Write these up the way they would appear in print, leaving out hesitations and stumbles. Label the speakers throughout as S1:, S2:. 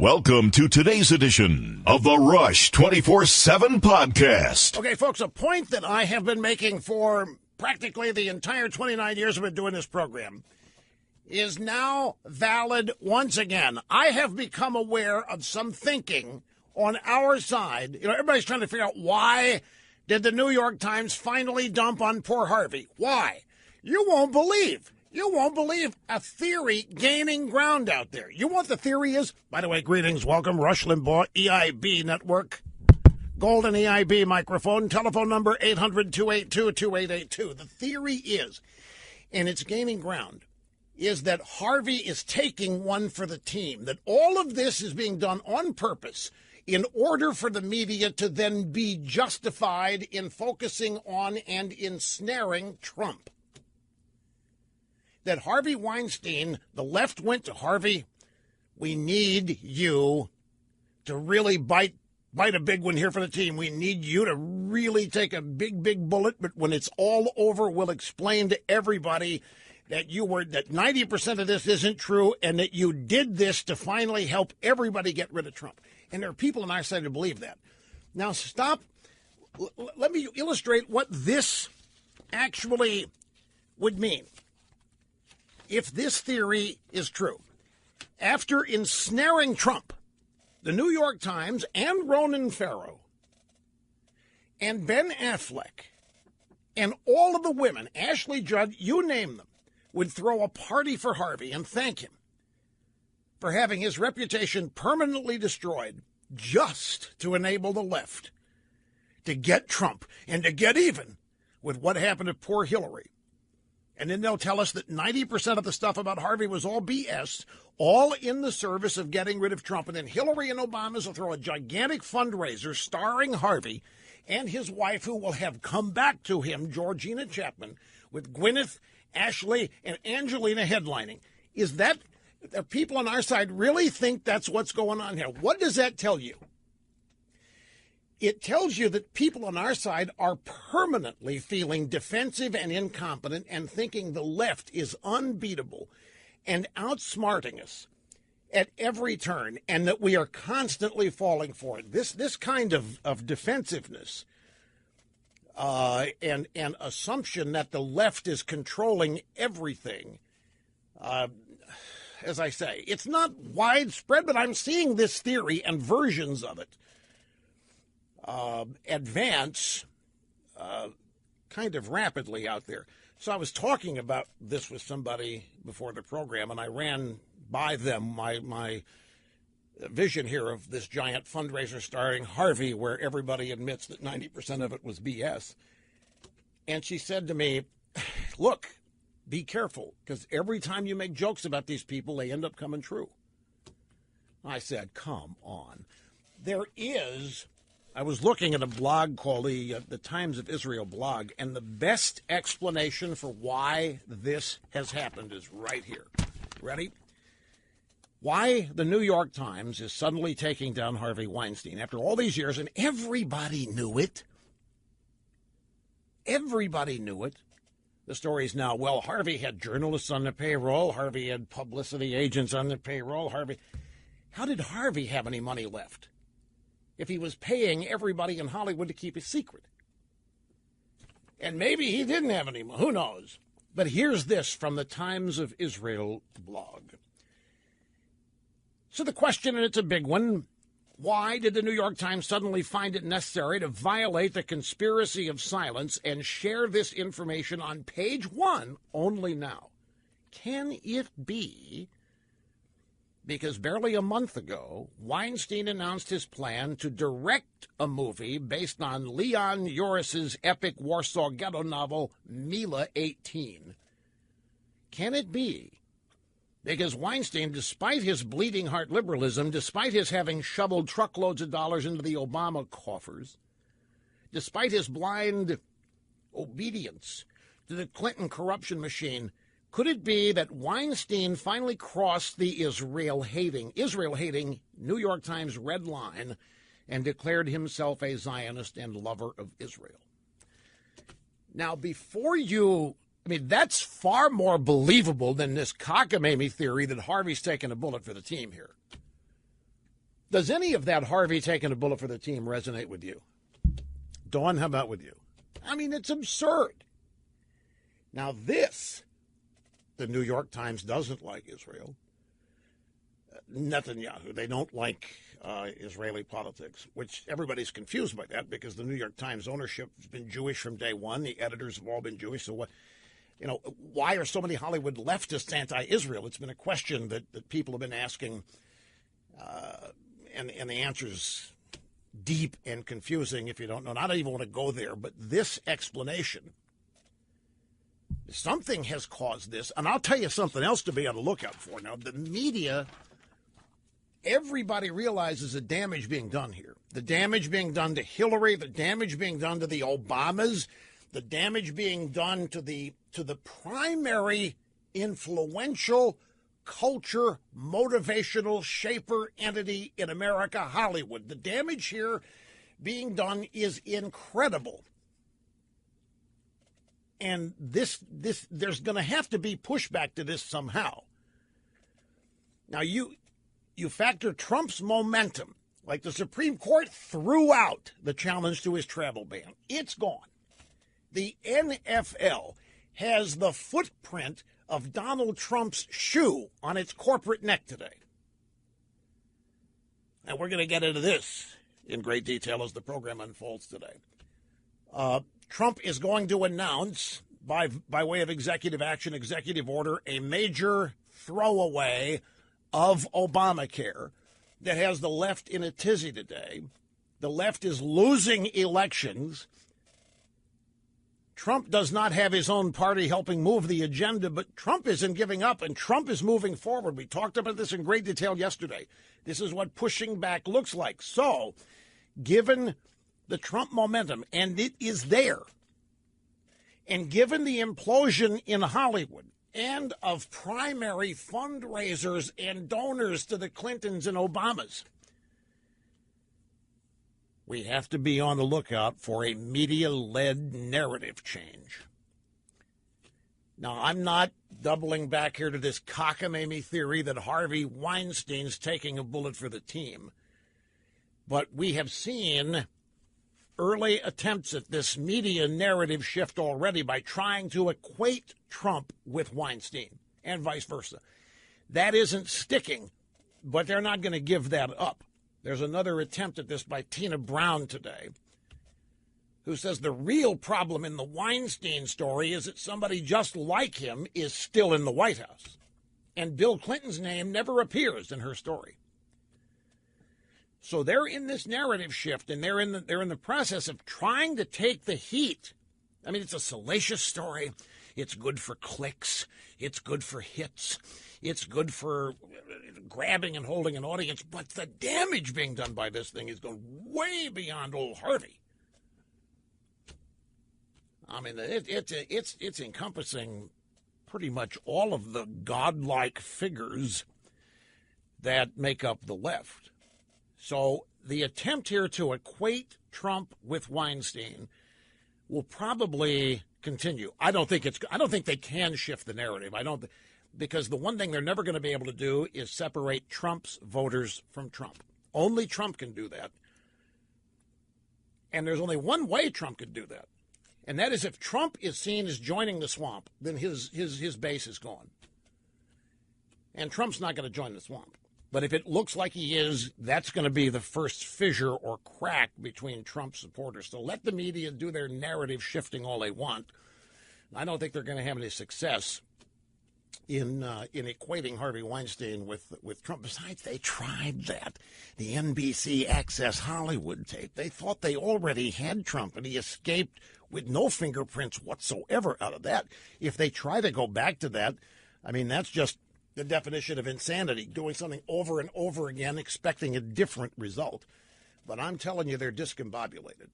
S1: Welcome to today's edition of the Rush 24/7 podcast.
S2: Okay, folks, a point that I have been making for practically the entire 29 years I've been doing this program is now valid once again. I have become aware of some thinking on our side. You know, everybody's trying to figure out why did the New York Times finally dump on poor Harvey? Why? You won't believe a theory gaining ground out there. You know what the theory is? By the way, greetings, welcome, Rush Limbaugh, EIB Network, Golden EIB microphone, telephone number 800-282-2882. The theory is, and it's gaining ground, is that Harvey is taking one for the team, that all of this is being done on purpose in order for the media to then be justified in focusing on and ensnaring Trump. That Harvey Weinstein, the left went to Harvey, we need you to really bite a big one here for the team. We need you to really take a big bullet, but when it's all over, we'll explain to everybody that that 90% of this isn't true and that you did this to finally help everybody get rid of Trump. And there are people on our side who believe that. Now, stop. Let me illustrate what this actually would mean. If this theory is true, after ensnaring Trump, the New York Times and Ronan Farrow and Ben Affleck and all of the women, Ashley Judd, you name them, would throw a party for Harvey and thank him for having his reputation permanently destroyed just to enable the left to get Trump and to get even with what happened to poor Hillary. And then they'll tell us that 90% of the stuff about Harvey was all BS, all in the service of getting rid of Trump. And then Hillary and Obama will throw a gigantic fundraiser starring Harvey and his wife, who will have come back to him, Georgina Chapman, with Gwyneth, Ashley, and Angelina headlining. Is that, the people on our side really think that's what's going on here? What does that tell you? It tells you that people on our side are permanently feeling defensive and incompetent and thinking the left is unbeatable and outsmarting us at every turn, and that we are constantly falling for it. This kind of defensiveness and assumption that the left is controlling everything, as I say, it's not widespread, but I'm seeing this theory and versions of it advance kind of rapidly out there. So I was talking about this with somebody before the program, and I ran by them my vision here of this giant fundraiser starring Harvey, where everybody admits that 90% of it was BS. And she said to me, look, be careful, because every time you make jokes about these people, they end up coming true. I said, come on. I was looking at a blog called the Times of Israel blog, and the best explanation for why this has happened is right here. Ready? Why the New York Times is suddenly taking down Harvey Weinstein after all these years, and everybody knew it. Everybody knew it. The story is now, well, Harvey had journalists on the payroll. Harvey had publicity agents on the payroll. How did Harvey have any money left if he was paying everybody in Hollywood to keep his secret? And maybe he didn't have any money. Who knows? But here's this from the Times of Israel blog. So the question, and it's a big one, why did the New York Times suddenly find it necessary to violate the conspiracy of silence and share this information on page 1 only now? Can it be because barely a month ago, Weinstein announced his plan to direct a movie based on Leon Uris's epic Warsaw Ghetto novel, Mila 18? Can it be because Weinstein, despite his bleeding heart liberalism, despite his having shoveled truckloads of dollars into the Obama coffers, despite his blind obedience to the Clinton corruption machine, could it be that Weinstein finally crossed the Israel-hating New York Times red line and declared himself a Zionist and lover of Israel? Now, that's far more believable than this cockamamie theory that Harvey's taking a bullet for the team here. Does any of that Harvey taking a bullet for the team resonate with you? Dawn, how about with you? I mean, it's absurd. Now this, the New York Times doesn't like Israel. Netanyahu, they don't like Israeli politics, which everybody's confused by that because the New York Times ownership has been Jewish from day one. The editors have all been Jewish. So what, why are so many Hollywood leftists anti-Israel? It's been a question that people have been asking, and the answer's deep and confusing if you don't know. And I don't even want to go there, but this explanation, something has caused this. And I'll tell you something else to be on the lookout for. Now, the media, everybody realizes the damage being done here. The damage being done to Hillary, the damage being done to the Obamas, the damage being done to the primary influential culture, motivational shaper entity in America, Hollywood. The damage here being done is incredible. And this there's going to have to be pushback to this somehow. Now, you factor Trump's momentum, like the Supreme Court threw out the challenge to his travel ban. It's gone. The NFL has the footprint of Donald Trump's shoe on its corporate neck today. And we're going to get into this in great detail as the program unfolds today. Trump is going to announce, by way of executive action, executive order, a major throwaway of Obamacare that has the left in a tizzy today. The left is losing elections. Trump does not have his own party helping move the agenda, but Trump isn't giving up, and Trump is moving forward. We talked about this in great detail yesterday. This is what pushing back looks like. So, given the Trump momentum, and it is there, and given the implosion in Hollywood and of primary fundraisers and donors to the Clintons and Obamas, we have to be on the lookout for a media-led narrative change. Now, I'm not doubling back here to this cockamamie theory that Harvey Weinstein's taking a bullet for the team. But we have seen early attempts at this media narrative shift already by trying to equate Trump with Weinstein and vice versa. That isn't sticking, but they're not going to give that up. There's another attempt at this by Tina Brown today, who says the real problem in the Weinstein story is that somebody just like him is still in the White House. And Bill Clinton's name never appears in her story. So they're in this narrative shift, and they're in the process of trying to take the heat. I mean, it's a salacious story. It's good for clicks. It's good for hits. It's good for grabbing and holding an audience. But the damage being done by this thing is going way beyond old Harvey. I mean, it's encompassing pretty much all of the godlike figures that make up the left. So the attempt here to equate Trump with Weinstein will probably continue. I don't think they can shift the narrative. Because the one thing they're never going to be able to do is separate Trump's voters from Trump. Only Trump can do that. And there's only one way Trump could do that. And that is if Trump is seen as joining the swamp, then his base is gone. And Trump's not going to join the swamp. But if it looks like he is, that's going to be the first fissure or crack between Trump supporters. So let the media do their narrative shifting all they want. I don't think they're going to have any success in equating Harvey Weinstein with Trump. Besides, they tried that. The NBC Access Hollywood tape. They thought they already had Trump, and he escaped with no fingerprints whatsoever out of that. If they try to go back to that, I mean, that's just the definition of insanity, doing something over and over again, expecting a different result. But I'm telling you, they're discombobulated.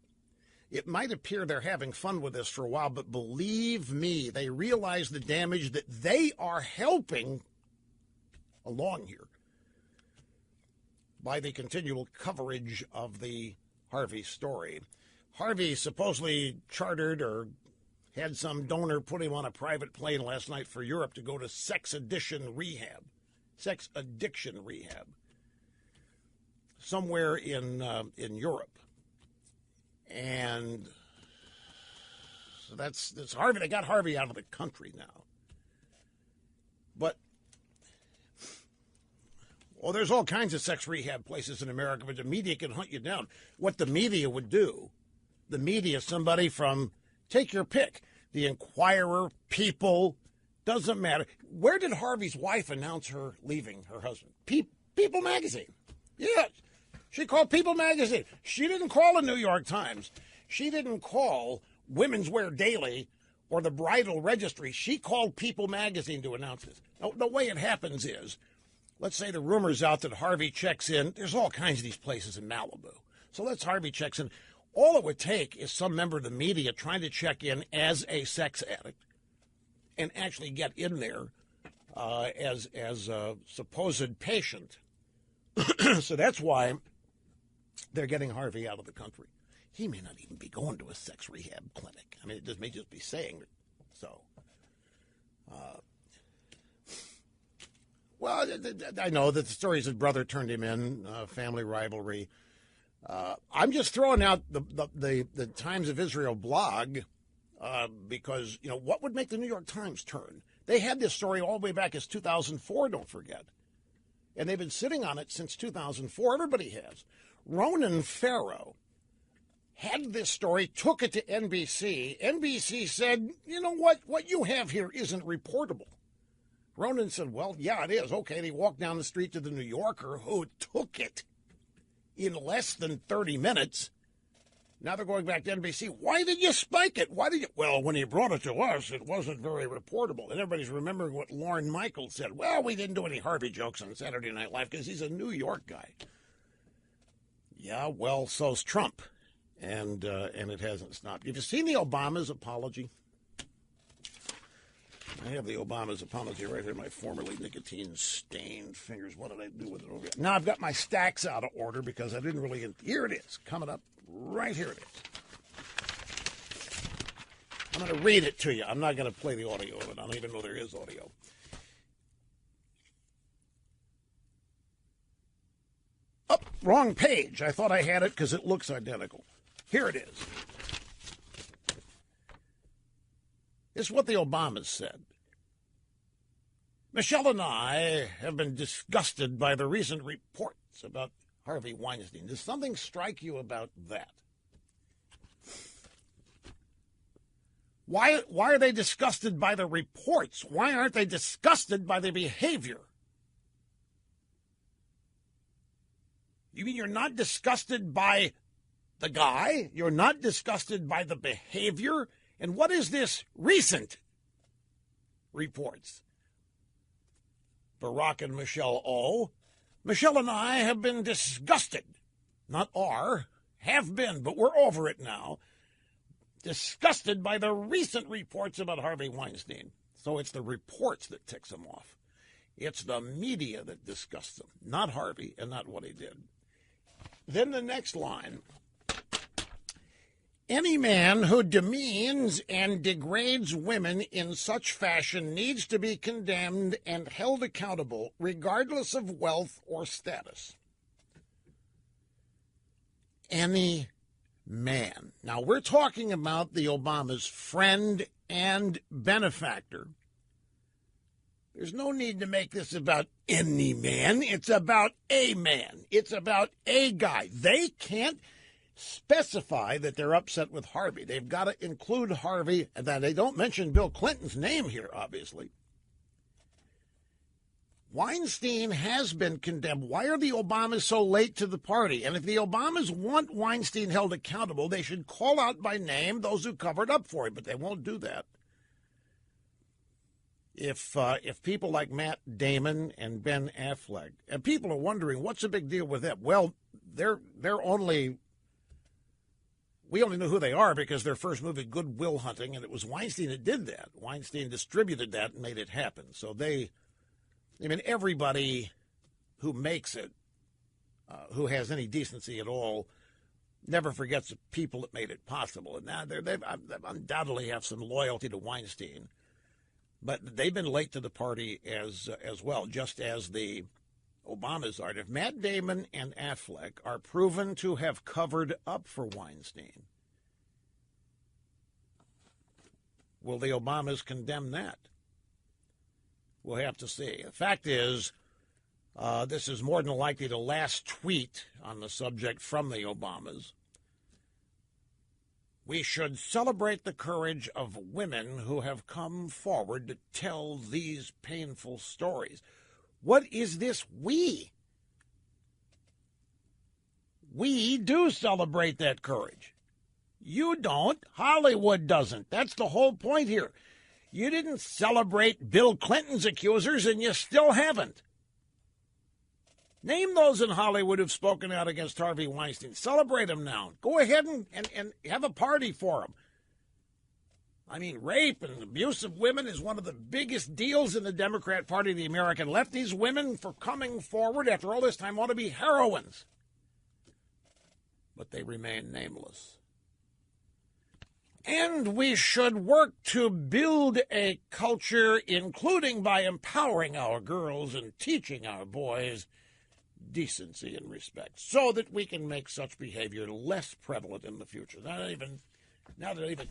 S2: It might appear they're having fun with this for a while, but believe me, they realize the damage that they are helping along here by the continual coverage of the Harvey story. Harvey supposedly chartered or had some donor put him on a private plane last night for Europe to go to sex addiction rehab. somewhere in Europe, and so that's Harvey. They got Harvey out of the country now, but well, there's all kinds of sex rehab places in America, but the media can hunt you down. What the media would do, the media, somebody from, take your pick, the Inquirer, People, doesn't matter. Where did Harvey's wife announce her leaving her husband? People magazine. Yeah, she called People magazine. She didn't call the New York Times. She didn't call Women's Wear Daily or the Bridal Registry. She called People magazine to announce this. Now, the way it happens is, let's say the rumor's out that Harvey checks in. There's all kinds of these places in Malibu. So let's Harvey checks in. All it would take is some member of the media trying to check in as a sex addict and actually get in there as a supposed patient. So that's why they're getting Harvey out of the country. He may not even be going to a sex rehab clinic. I mean, it may just be saying so. Well, I know that the story is his brother turned him in, family rivalry. I'm just throwing out the Times of Israel blog because, you know, what would make the New York Times turn? They had this story all the way back as 2004, don't forget. And they've been sitting on it since 2004. Everybody has. Ronan Farrow had this story, took it to NBC. NBC said, you know what you have here isn't reportable. Ronan said, well, yeah, it is. Okay, they walked down the street to the New Yorker, who took it in less than 30 minutes. Now they're going back to NBC. Why did you spike it? Why did you? Well, when he brought it to us, it wasn't very reportable. And everybody's remembering what Lorne Michaels said. Well, we didn't do any Harvey jokes on Saturday Night Live because he's a New York guy. Yeah, well, so's Trump. And it hasn't stopped. Have you seen the Obama's apology? I have the Obama's apology right here, my formerly nicotine-stained fingers. What did I do with it over here? Now I've got my stacks out of order because I didn't really... Here it is, coming up. Right here it is. I'm going to read it to you. I'm not going to play the audio of it. I don't even know there is audio. Oh, wrong page. I thought I had it because it looks identical. Here it is. This is what the Obamas said. Michelle and I have been disgusted by the recent reports about Harvey Weinstein. Does something strike you about that? Why are they disgusted by the reports? Why aren't they disgusted by the behavior? You mean you're not disgusted by the guy? You're not disgusted by the behavior? And what is this recent reports? Barack and Michelle O. Michelle and I have been disgusted. Not are, have been, but we're over it now. Disgusted by the recent reports about Harvey Weinstein. So it's the reports that ticks them off. It's the media that disgusts them, not Harvey and not what he did. Then the next line. Any man who demeans and degrades women in such fashion needs to be condemned and held accountable, regardless of wealth or status. Any man. Now, we're talking about the Obama's friend and benefactor. There's no need to make this about any man. It's about a man. It's about a guy. They can't specify that they're upset with Harvey. They've got to include Harvey, and that they don't mention Bill Clinton's name here, obviously. Weinstein has been condemned. Why are the Obamas so late to the party? And if the Obamas want Weinstein held accountable, they should call out by name those who covered up for him, but they won't do that. If people like Matt Damon and Ben Affleck, and people are wondering, what's the big deal with them? Well, we only know who they are because their first movie, Good Will Hunting, and it was Weinstein that did that. Weinstein distributed that and made it happen. So everybody who makes it, who has any decency at all, never forgets the people that made it possible. And now they undoubtedly have some loyalty to Weinstein. But they've been late to the party as well, just as the Obama's are, if Matt Damon and Affleck are proven to have covered up for Weinstein, will the Obamas condemn that? We'll have to see. The fact is, this is more than likely the last tweet on the subject from the Obamas. We should celebrate the courage of women who have come forward to tell these painful stories. What is this we? We do celebrate that courage. You don't. Hollywood doesn't. That's the whole point here. You didn't celebrate Bill Clinton's accusers, and you still haven't. Name those in Hollywood who've spoken out against Harvey Weinstein. Celebrate them now. Go ahead and have a party for them. I mean, rape and abuse of women is one of the biggest deals in the Democrat Party of the American left. These women, for coming forward after all this time, ought to be heroines. But they remain nameless. And we should work to build a culture, including by empowering our girls and teaching our boys decency and respect, so that we can make such behavior less prevalent in the future. Not even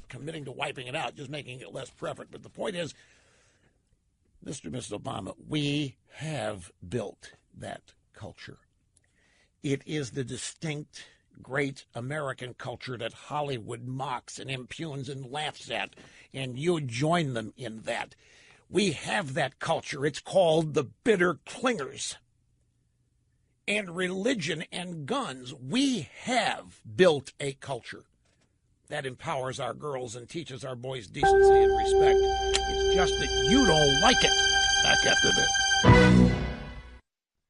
S2: committing to wiping it out, just making it less prevalent. But the point is, Mr. and Mrs. Obama, we have built that culture. It is the distinct, great American culture that Hollywood mocks and impugns and laughs at, and you join them in that. We have that culture. It's called the bitter clingers. And religion and guns, we have built a culture that empowers our girls and teaches our boys decency and respect. It's just that you don't like it. Back after this.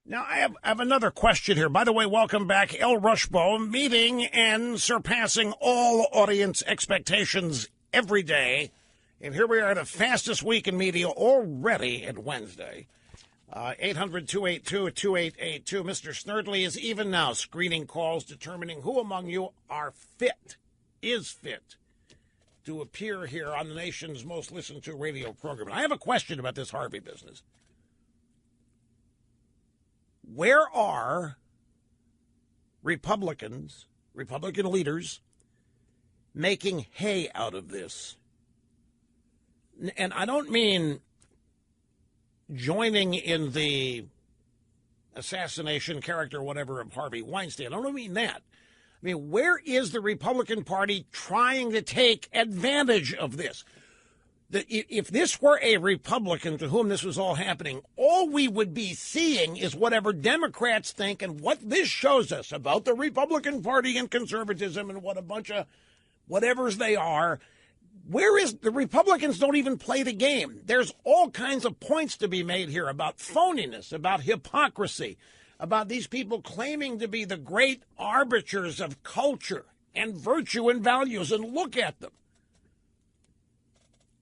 S2: Now, I have another question here. By the way, welcome back. El Rushbo, meeting and surpassing all audience expectations every day. And here we are, the fastest week in media already at Wednesday. 800-282-2882. Mr. Snerdley is even now screening calls, determining who among you is fit to appear here on the nation's most listened to radio program. And I have a question about this Harvey business. Where are Republican leaders making hay out of this? And I don't mean joining in the assassination character, whatever, of Harvey Weinstein. I don't mean that. I mean, where is the Republican Party trying to take advantage of this? If this were a Republican to whom this was all happening, all we would be seeing is whatever Democrats think, and what this shows us about the Republican Party and conservatism and what a bunch of whatevers they are. Where is the Republicans don't even play the game? There's all kinds of points to be made here about phoniness, about hypocrisy, about these people claiming to be the great arbiters of culture and virtue and values, and look at them.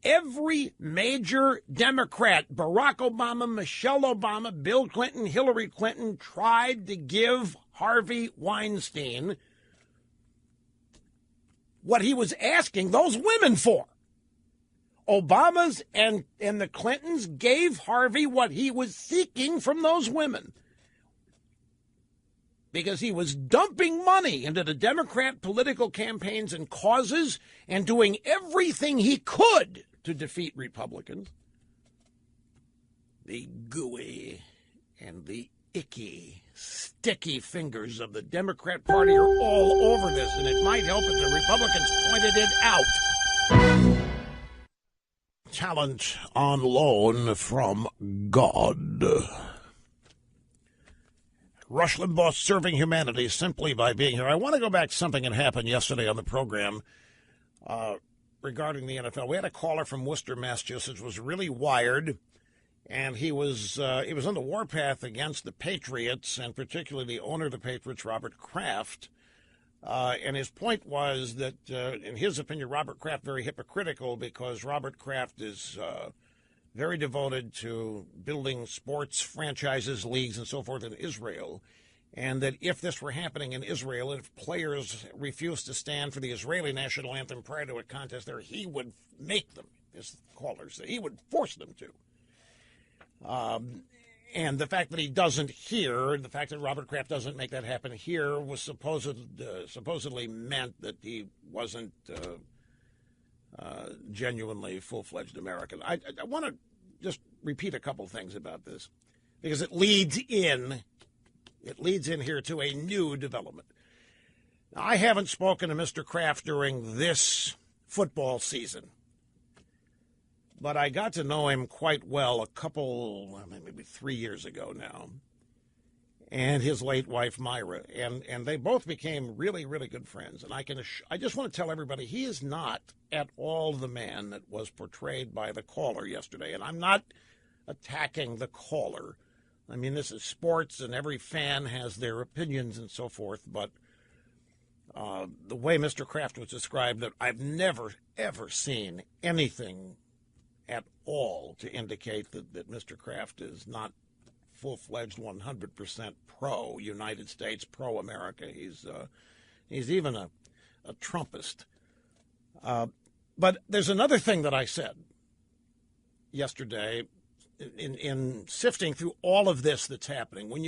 S2: Every major Democrat, Barack Obama, Michelle Obama, Bill Clinton, Hillary Clinton, tried to give Harvey Weinstein what he was asking those women for. Obama's and the Clintons gave Harvey what he was seeking from those women, because he was dumping money into the Democrat political campaigns and causes and doing everything he could to defeat Republicans. The gooey and the icky, sticky fingers of the Democrat Party are all over this, and it might help if the Republicans pointed it out. Talent on loan from God. Rush Limbaugh serving humanity simply by being here. I want to go back to something that happened yesterday on the program regarding the NFL. We had a caller from Worcester, Massachusetts, was really wired, and he was on the warpath against the Patriots, and particularly the owner of the Patriots, Robert Kraft. And his point was that, in his opinion, Robert Kraft very hypocritical, because Robert Kraft is very devoted to building sports franchises, leagues, and so forth in Israel. And that if this were happening in Israel, if players refused to stand for the Israeli national anthem prior to a contest there, he would make them, as callers say. He would force them to. And the fact that he doesn't here, the fact that Robert Kraft doesn't make that happen here, was supposedly meant that he wasn't genuinely full-fledged American. I want to just repeat a couple things about this because it leads in here to a new development. Now, I haven't spoken to Mr. Kraft during this football season, but I got to know him quite well maybe 3 years ago now, and his late wife, Myra, and they both became really, really good friends. And I just want to tell everybody, he is not at all the man that was portrayed by the caller yesterday. And I'm not attacking the caller. I mean, this is sports, and every fan has their opinions and so forth, but the way Mr. Kraft was described, that I've never, ever seen anything at all to indicate that Mr. Kraft is not full-fledged 100% pro-United States, pro-America. He's even a Trumpist. But there's another thing that I said yesterday in sifting through all of this that's happening. When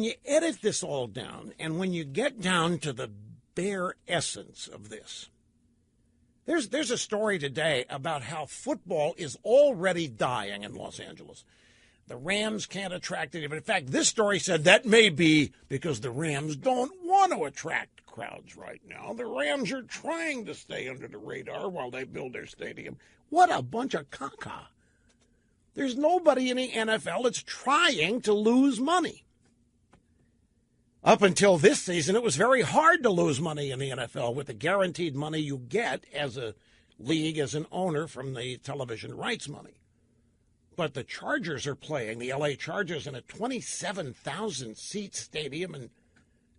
S2: you edit this all down, and when you get down to the bare essence of this, there's a story today about how football is already dying in Los Angeles. The Rams can't attract it. In fact, this story said that may be because the Rams don't want to attract crowds right now. The Rams are trying to stay under the radar while they build their stadium. What a bunch of caca. There's nobody in the NFL that's trying to lose money. Up until this season, it was very hard to lose money in the NFL with the guaranteed money you get as a league, as an owner, from the television rights money. But the Chargers are playing, the L.A. Chargers, in a 27,000-seat stadium, and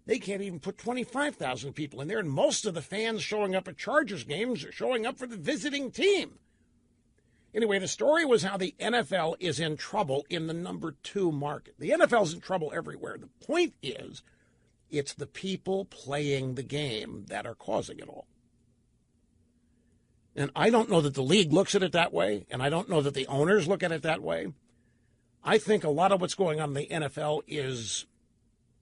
S2: they can't even put 25,000 people in there. And most of the fans showing up at Chargers games are showing up for the visiting team. Anyway, the story was how the NFL is in trouble in the number 2 market. The NFL's in trouble everywhere. The point is, it's the people playing the game that are causing it all. And I don't know that the league looks at it that way, and I don't know that the owners look at it that way. I think a lot of what's going on in the NFL is,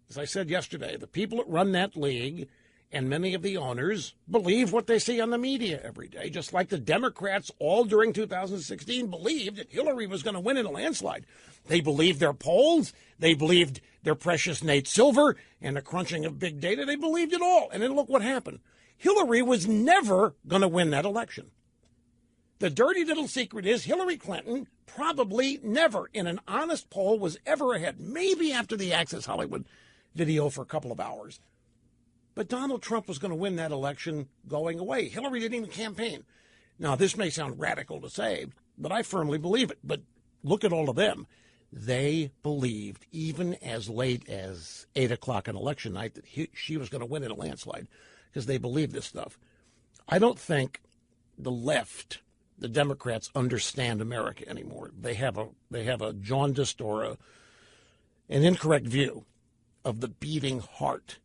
S2: as I said yesterday, the people that run that league and many of the owners believe what they see on the media every day, just like the Democrats all during 2016 believed that Hillary was going to win in a landslide. They believed their polls. They believed their precious Nate Silver and the crunching of big data. They believed it all. And then look what happened. Hillary was never going to win that election. The dirty little secret is Hillary Clinton probably never in an honest poll was ever ahead, maybe after the Access Hollywood video for a couple of hours. But Donald Trump was going to win that election going away. Hillary didn't even campaign. Now, this may sound radical to say, but I firmly believe it. But look at all of them. They believed, even as late as 8 o'clock on election night, that she was going to win in a landslide because they believed this stuff. I don't think the left, the Democrats, understand America anymore. They have a jaundiced or an incorrect view of the beating heart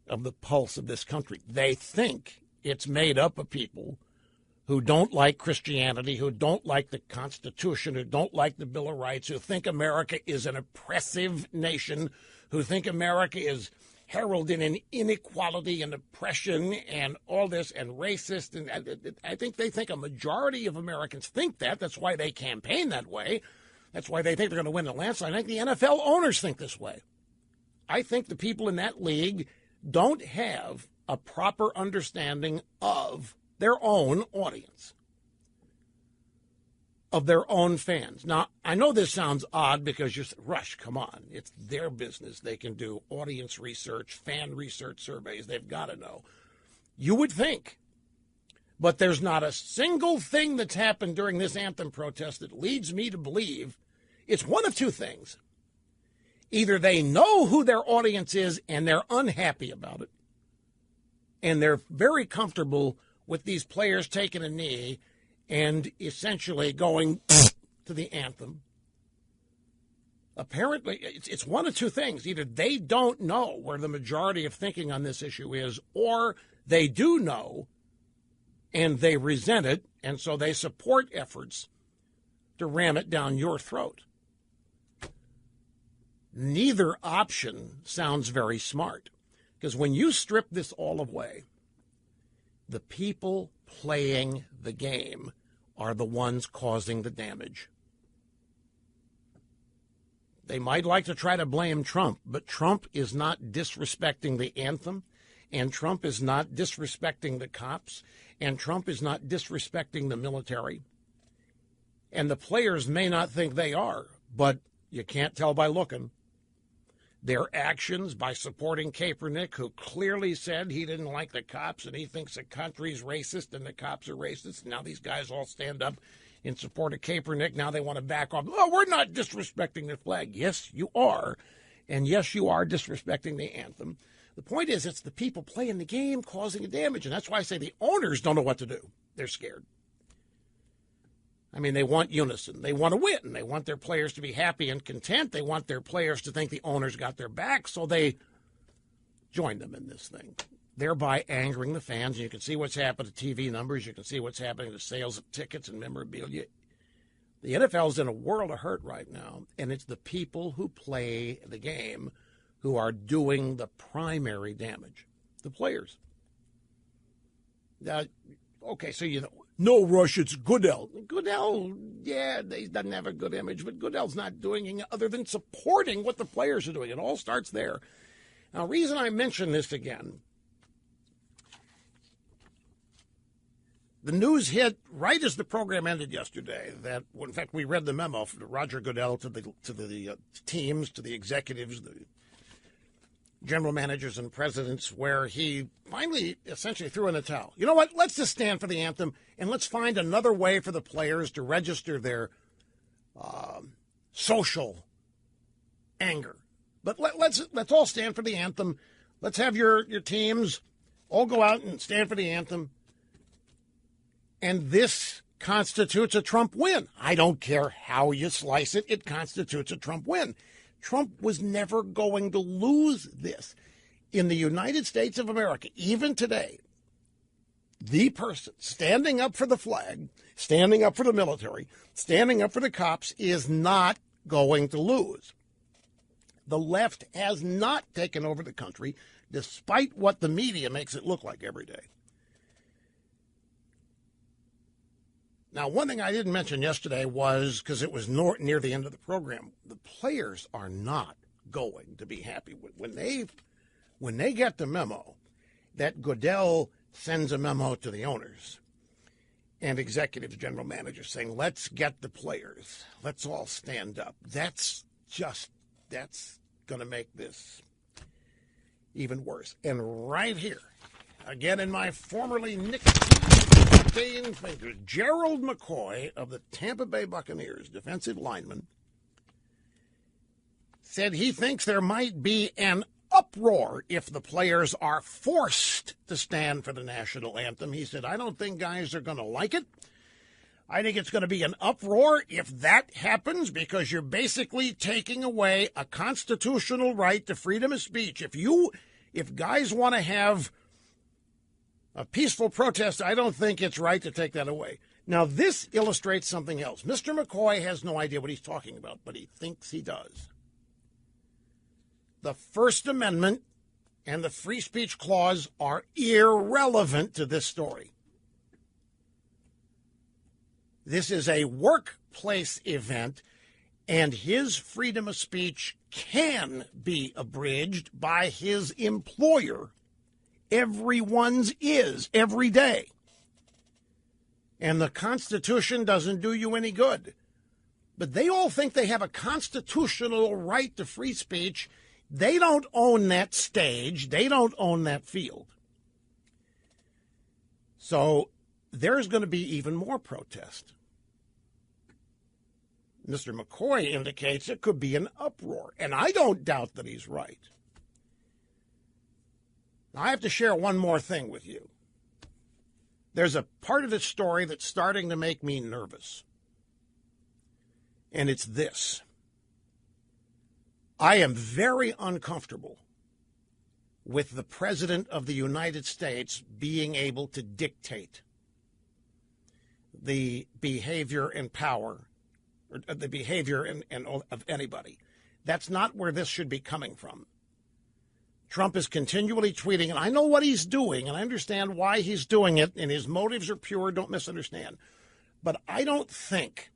S2: of the pulse of this country. They think it's made up of people who don't like Christianity, who don't like the Constitution, who don't like the Bill of Rights, who think America is an oppressive nation, who think America is heralded in inequality and oppression and all this and racist. And I think they think a majority of Americans think that. That's why they campaign that way. That's why they think they're going to win the landslide. I think the NFL owners think this way. I think the people in that league don't have a proper understanding of their own audience, of their own fans. Now, I know this sounds odd because you're, Rush, come on. It's their business. They can do audience research, fan research surveys. They've got to know. You would think. But there's not a single thing that's happened during this anthem protest that leads me to believe it's one of two things. Either they know who their audience is and they're unhappy about it, and they're very comfortable with these players taking a knee and essentially going to the anthem. Apparently, it's one of two things. Either they don't know where the majority of thinking on this issue is, or they do know and they resent it, and so they support efforts to ram it down your throat. neither option sounds very smart. Because when you strip this all away, the people playing the game are the ones causing the damage. They might like to try to blame Trump, but Trump is not disrespecting the anthem, and Trump is not disrespecting the cops, and Trump is not disrespecting the military. And the players may not think they are, but you can't tell by looking. Their actions by supporting Kaepernick, who clearly said he didn't like the cops and he thinks the country's racist and the cops are racist. Now these guys all stand up in support of Kaepernick. Now they want to back off. Oh, we're not disrespecting the flag. Yes, you are. And yes, you are disrespecting the anthem. The point is, it's the people playing the game causing the damage. And that's why I say the owners don't know what to do. They're scared. I mean, they want unison. They want to win. They want their players to be happy and content. They want their players to think the owners got their back, so they join them in this thing, thereby angering the fans. And you can see what's happened to TV numbers. You can see what's happening to sales of tickets and memorabilia. The NFL's in a world of hurt right now, and it's the people who play the game who are doing the primary damage, the players. Okay, so you know. No, Rush, it's Goodell. Goodell, yeah, he doesn't have a good image, but Goodell's not doing anything other than supporting what the players are doing. It all starts there. Now, the reason I mention this again, the news hit right as the program ended yesterday that, well, in fact, we read the memo from Roger Goodell to the teams, to the executives, the general managers and presidents, where he finally essentially threw in the towel. You know what? Let's just stand for the anthem, and let's find another way for the players to register their social anger. But let's all stand for the anthem. Let's have your teams all go out and stand for the anthem. And this constitutes a Trump win. I don't care how you slice it. It constitutes a Trump win. Trump was never going to lose this. In the United States of America, even today, the person standing up for the flag, standing up for the military, standing up for the cops is not going to lose. The left has not taken over the country, despite what the media makes it look like every day. Now, one thing I didn't mention yesterday was, because it was near the end of the program, the players are not going to be happy when they get the memo that Goodell sends a memo to the owners and executives, general managers, saying, let's get the players. Let's all stand up. That's going to make this even worse. And right here, again in my formerly nicotine fingers, Gerald McCoy of the Tampa Bay Buccaneers, defensive lineman, said he thinks there might be an uproar if the players are forced to stand for the national anthem. He said, I don't think guys are going to like it. I think it's going to be an uproar if that happens, because you're basically taking away a constitutional right to freedom of speech. If guys want to have a peaceful protest, I don't think it's right to take that away. Now, this illustrates something else. Mr. McCoy has no idea what he's talking about, but he thinks he does. The First Amendment and the Free Speech Clause are irrelevant to this story. This is a workplace event, and his freedom of speech can be abridged by his employer. Everyone's is, every day. And the Constitution doesn't do you any good. But they all think they have a constitutional right to free speech. They don't own that stage. They don't own that field. So there's going to be even more protest. Mr. McCoy indicates it could be an uproar, and I don't doubt that he's right. Now, I have to share one more thing with you. There's a part of this story that's starting to make me nervous, and it's this. I am very uncomfortable with the President of the United States being able to dictate the behavior and power, or the behavior and of anybody. That's not where this should be coming from. Trump is continually tweeting, and I know what he's doing, and I understand why he's doing it, and his motives are pure, don't misunderstand. But I don't think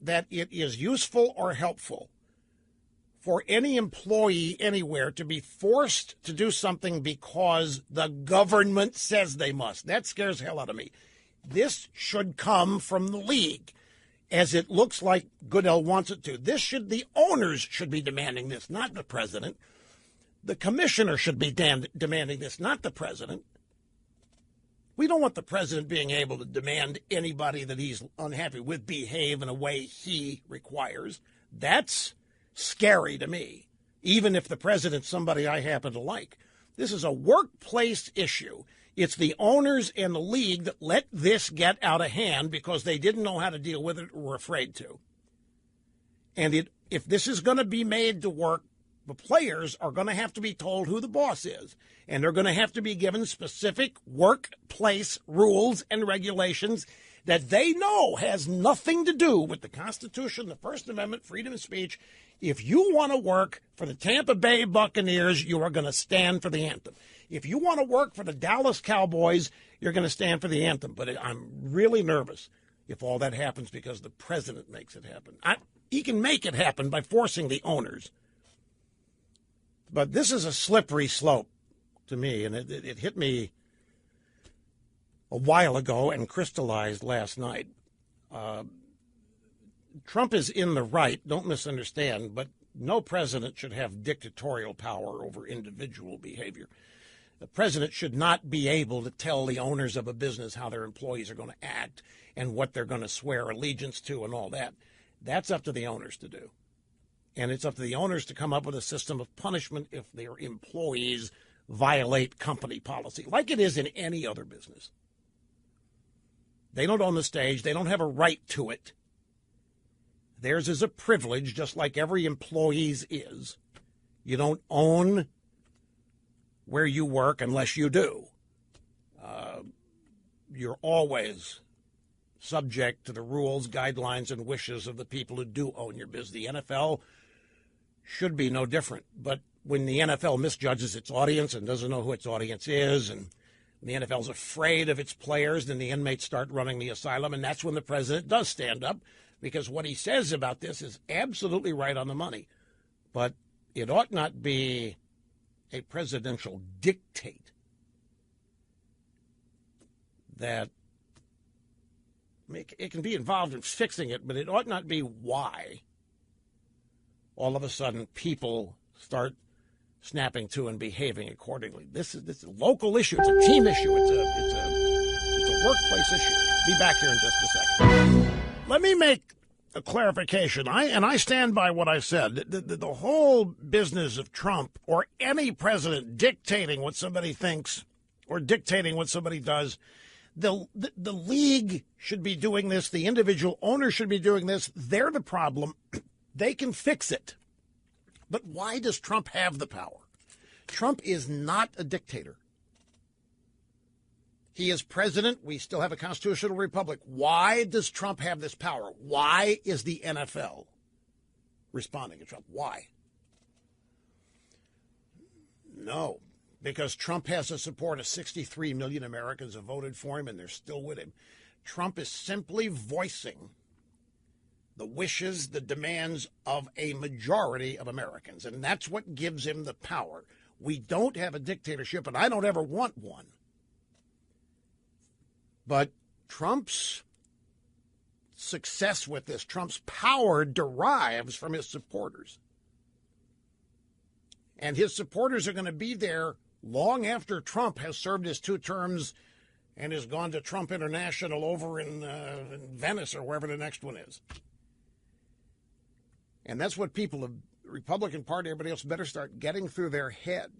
S2: that it is useful or helpful for any employee anywhere to be forced to do something because the government says they must. That scares the hell out of me. This should come from the league, as it looks like Goodell wants it to. The owners should be demanding this, not the president. The commissioner should be demanding this, not the president. We don't want the president being able to demand anybody that he's unhappy with behave in a way he requires. That's scary to me, even if the president's somebody I happen to like. This is a workplace issue. It's the owners and the league that let this get out of hand because they didn't know how to deal with it or were afraid to. And if this is going to be made to work, the players are going to have to be told who the boss is, and they're going to have to be given specific workplace rules and regulations that they know has nothing to do with the Constitution, the First Amendment, freedom of speech. If you want to work for the Tampa Bay Buccaneers, you are going to stand for the anthem. If you want to work for the Dallas Cowboys, you're going to stand for the anthem. But I'm really nervous if all that happens because the president makes it happen. He can make it happen by forcing the owners. But this is a slippery slope to me, and it hit me a while ago and crystallized last night. Trump is in the right, don't misunderstand, but no president should have dictatorial power over individual behavior. The president should not be able to tell the owners of a business how their employees are going to act and what they're going to swear allegiance to and all that. That's up to the owners to do. And it's up to the owners to come up with a system of punishment if their employees violate company policy, like it is in any other business. They don't own the stage. They don't have a right to it. Theirs is a privilege, just like every employee's is. You don't own where you work unless you do. You're always subject to the rules, guidelines, and wishes of the people who do own your business. The NFL should be no different. But when the NFL misjudges its audience and doesn't know who its audience is, and the NFL's afraid of its players, then the inmates start running the asylum, and that's when the president does stand up, because what he says about this is absolutely right on the money. But it ought not be a presidential dictate that it can be involved in fixing it, but it ought not be why all of a sudden people start snapping to and behaving accordingly. This is a local issue. It's a team issue. It's a workplace issue. Be back here in just a second. Let me make a clarification. I stand by what I said. The whole business of Trump or any president dictating what somebody thinks or dictating what somebody does, the league should be doing this. The individual owner should be doing this. They're the problem. They can fix it. But why does Trump have the power? Trump is not a dictator. He is president. We still have a constitutional republic. Why does Trump have this power? Why is the NFL responding to Trump? Why? No, because Trump has the support of 63 million Americans who voted for him, and they're still with him. Trump is simply voicing the wishes, the demands of a majority of Americans, and that's what gives him the power. We don't have a dictatorship, and I don't ever want one. But Trump's success with this, Trump's power derives from his supporters. And his supporters are going to be there long after Trump has served his 2 terms and has gone to Trump International over in Venice or wherever the next one is. And that's what people, the Republican Party, everybody else better start getting through their head.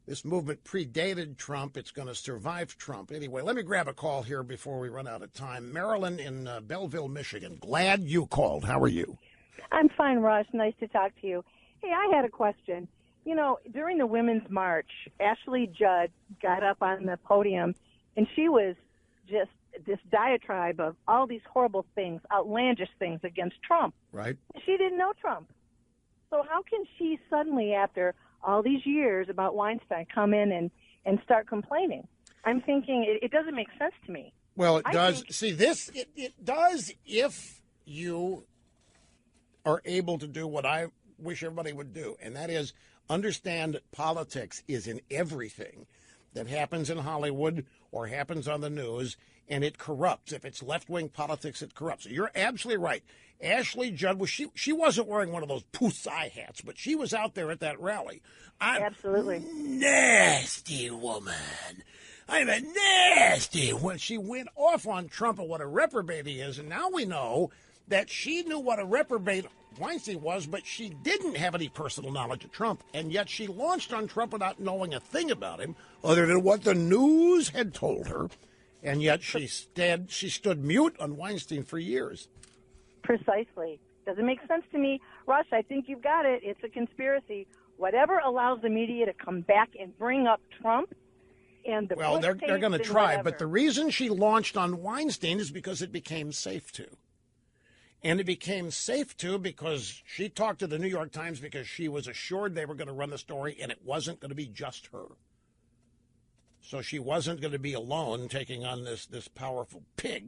S2: This movement predated Trump. It's going to survive Trump. Anyway, let me grab a call here before we run out of time. Marilyn in Belleville, Michigan. Glad you called. How are you?
S3: I'm fine, Rush. Nice to talk to you. Hey, I had a question. You know, during the Women's March, Ashley Judd got up on the podium, and she was just this diatribe of all these horrible things, outlandish things against Trump.
S2: Right.
S3: She didn't know Trump. So how can she suddenly, after all these years about Weinstein, come in and start complaining? I'm thinking it doesn't make sense to me.
S2: Well, it does. See, it does if you are able to do what I wish everybody would do, and that is understand politics is in everything that happens in Hollywood or happens on the news, and it corrupts. If it's left-wing politics, it corrupts. So you're absolutely right. Ashley Judd she wasn't wearing one of those Pusai hats, but she was out there at that rally.
S3: Absolutely.
S2: Nasty woman. I'm a nasty. When she went off on Trump and what a reprobate he is, and now we know that she knew what a reprobate Weinstein was, but she didn't have any personal knowledge of Trump, and yet she launched on Trump without knowing a thing about him other than what the news had told her, and yet she stood mute on Weinstein for years.
S3: Precisely. Doesn't make sense to me. Rush, I think you've got it. It's a conspiracy. Whatever allows the media to come back and bring up Trump and the
S2: well, they're going to try, whatever. But the reason she launched on Weinstein is because it became safe to. And it became safe to because she talked to the New York Times because she was assured they were going to run the story and it wasn't going to be just her. So she wasn't going to be alone taking on this powerful pig.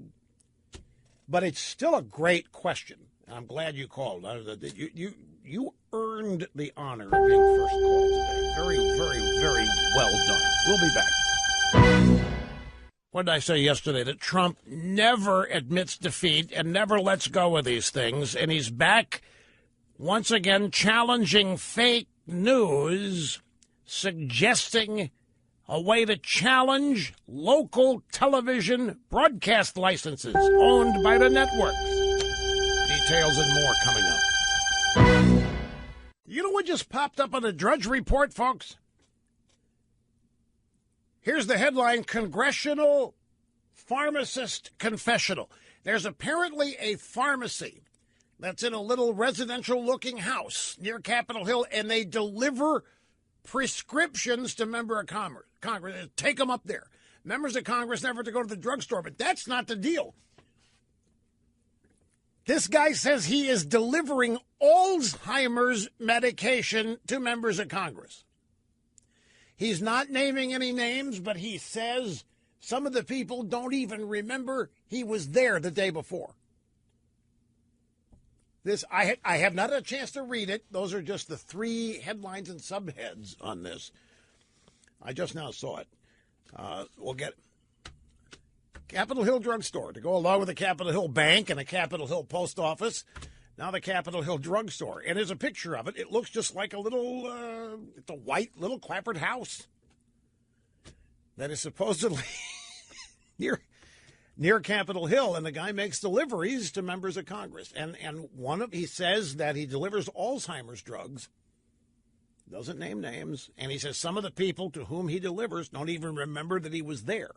S2: But it's still a great question. I'm glad you called. You earned the honor of being first called today. Very, very, very well done. We'll be back. What did I say yesterday? That Trump never admits defeat and never lets go of these things. And he's back once again challenging fake news, suggesting a way to challenge local television broadcast licenses owned by the networks. Details and more coming up. You know what just popped up on the Drudge Report, folks? Here's the headline, Congressional Pharmacist Confessional. There's apparently a pharmacy that's in a little residential-looking house near Capitol Hill, and they deliver prescriptions to members of Congress. Take them up there. Members of Congress never have to go to the drugstore, but that's not the deal. This guy says he is delivering Alzheimer's medication to members of Congress. He's not naming any names, but he says some of the people don't even remember he was there the day before. This I have not had a chance to read it. Those are just the three headlines and subheads on this. I just now saw it. We'll get Capitol Hill Drugstore to go along with the Capitol Hill Bank and the Capitol Hill Post Office. Now the Capitol Hill Drugstore. And there's a picture of it. It looks just like a little, it's a white little clapboard house that is supposedly near Capitol Hill. And the guy makes deliveries to members of Congress. And he says that he delivers Alzheimer's drugs. Doesn't name names. And he says some of the people to whom he delivers don't even remember that he was there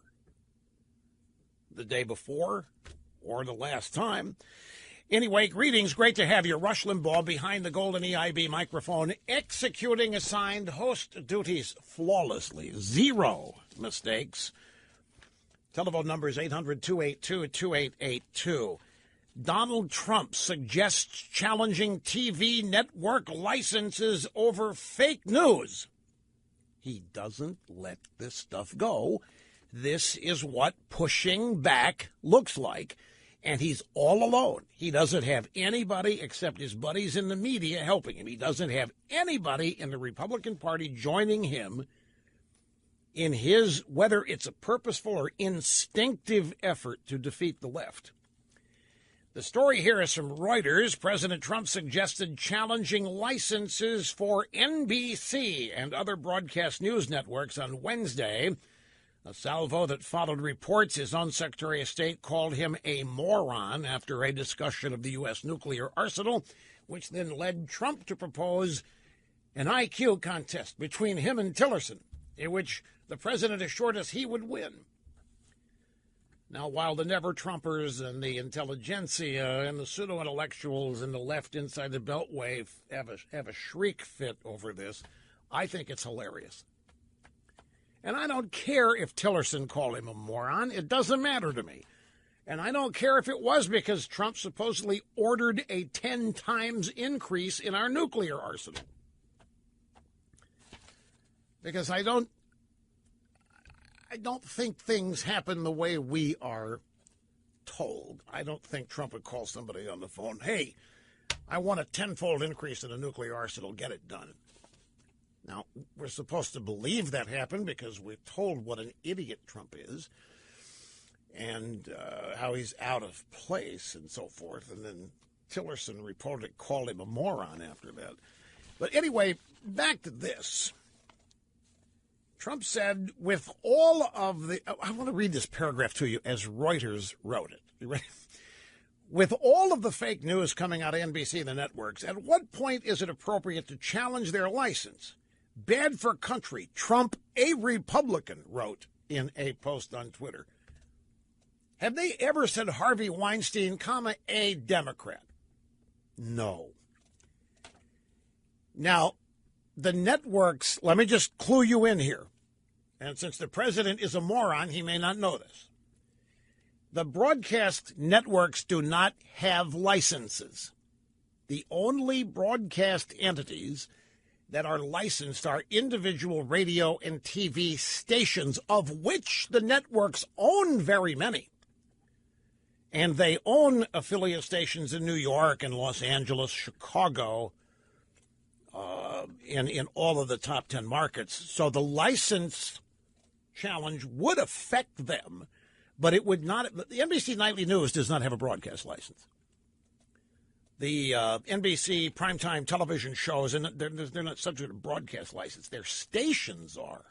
S2: the day before or the last time. Anyway, greetings. Great to have you. Rush Limbaugh behind the golden EIB microphone, executing assigned host duties flawlessly. Zero mistakes. Telephone number is 800-282-2882. Donald Trump suggests challenging TV network licenses over fake news. He doesn't let this stuff go. This is what pushing back looks like. And he's all alone. He doesn't have anybody except his buddies in the media helping him. He doesn't have anybody in the Republican Party joining him in his, whether it's a purposeful or instinctive effort to defeat the left. The story here is from Reuters. President Trump suggested challenging licenses for NBC and other broadcast news networks on Wednesday. A salvo that followed reports his own Secretary of State called him a moron after a discussion of the U.S. nuclear arsenal, which then led Trump to propose an IQ contest between him and Tillerson, in which the president assured us he would win. Now, while the never-Trumpers and the intelligentsia and the pseudo-intellectuals and the left inside the Beltway have a shriek fit over this, I think it's hilarious. And I don't care if Tillerson called him a moron. It doesn't matter to me. And I don't care if it was because Trump supposedly ordered a 10 times increase in our nuclear arsenal. Because I don't think things happen the way we are told. I don't think Trump would call somebody on the phone, hey, I want a tenfold increase in the nuclear arsenal, get it done. Now, we're supposed to believe that happened because we're told what an idiot Trump is and how he's out of place and so forth. And then Tillerson reportedly called him a moron after that. But anyway, back to this. Trump said with all of the, I want to read this paragraph to you as Reuters wrote it. You ready? With all of the fake news coming out of NBC and the networks, at what point is it appropriate to challenge their license? Bad for country, Trump, a Republican, wrote in a post on Twitter. Have they ever said Harvey Weinstein, a Democrat? No. Now, the networks, let me just clue you in here. And since the president is a moron, he may not know this. The broadcast networks do not have licenses. The only broadcast entities that are licensed are individual radio and TV stations, of which the networks own very many. And they own affiliate stations in New York and Los Angeles, Chicago, in all of the top 10 markets. So the license challenge would affect them, but it would not. The NBC Nightly News does not have a broadcast license. The NBC primetime television shows, and they're not subject to broadcast license. Their stations are.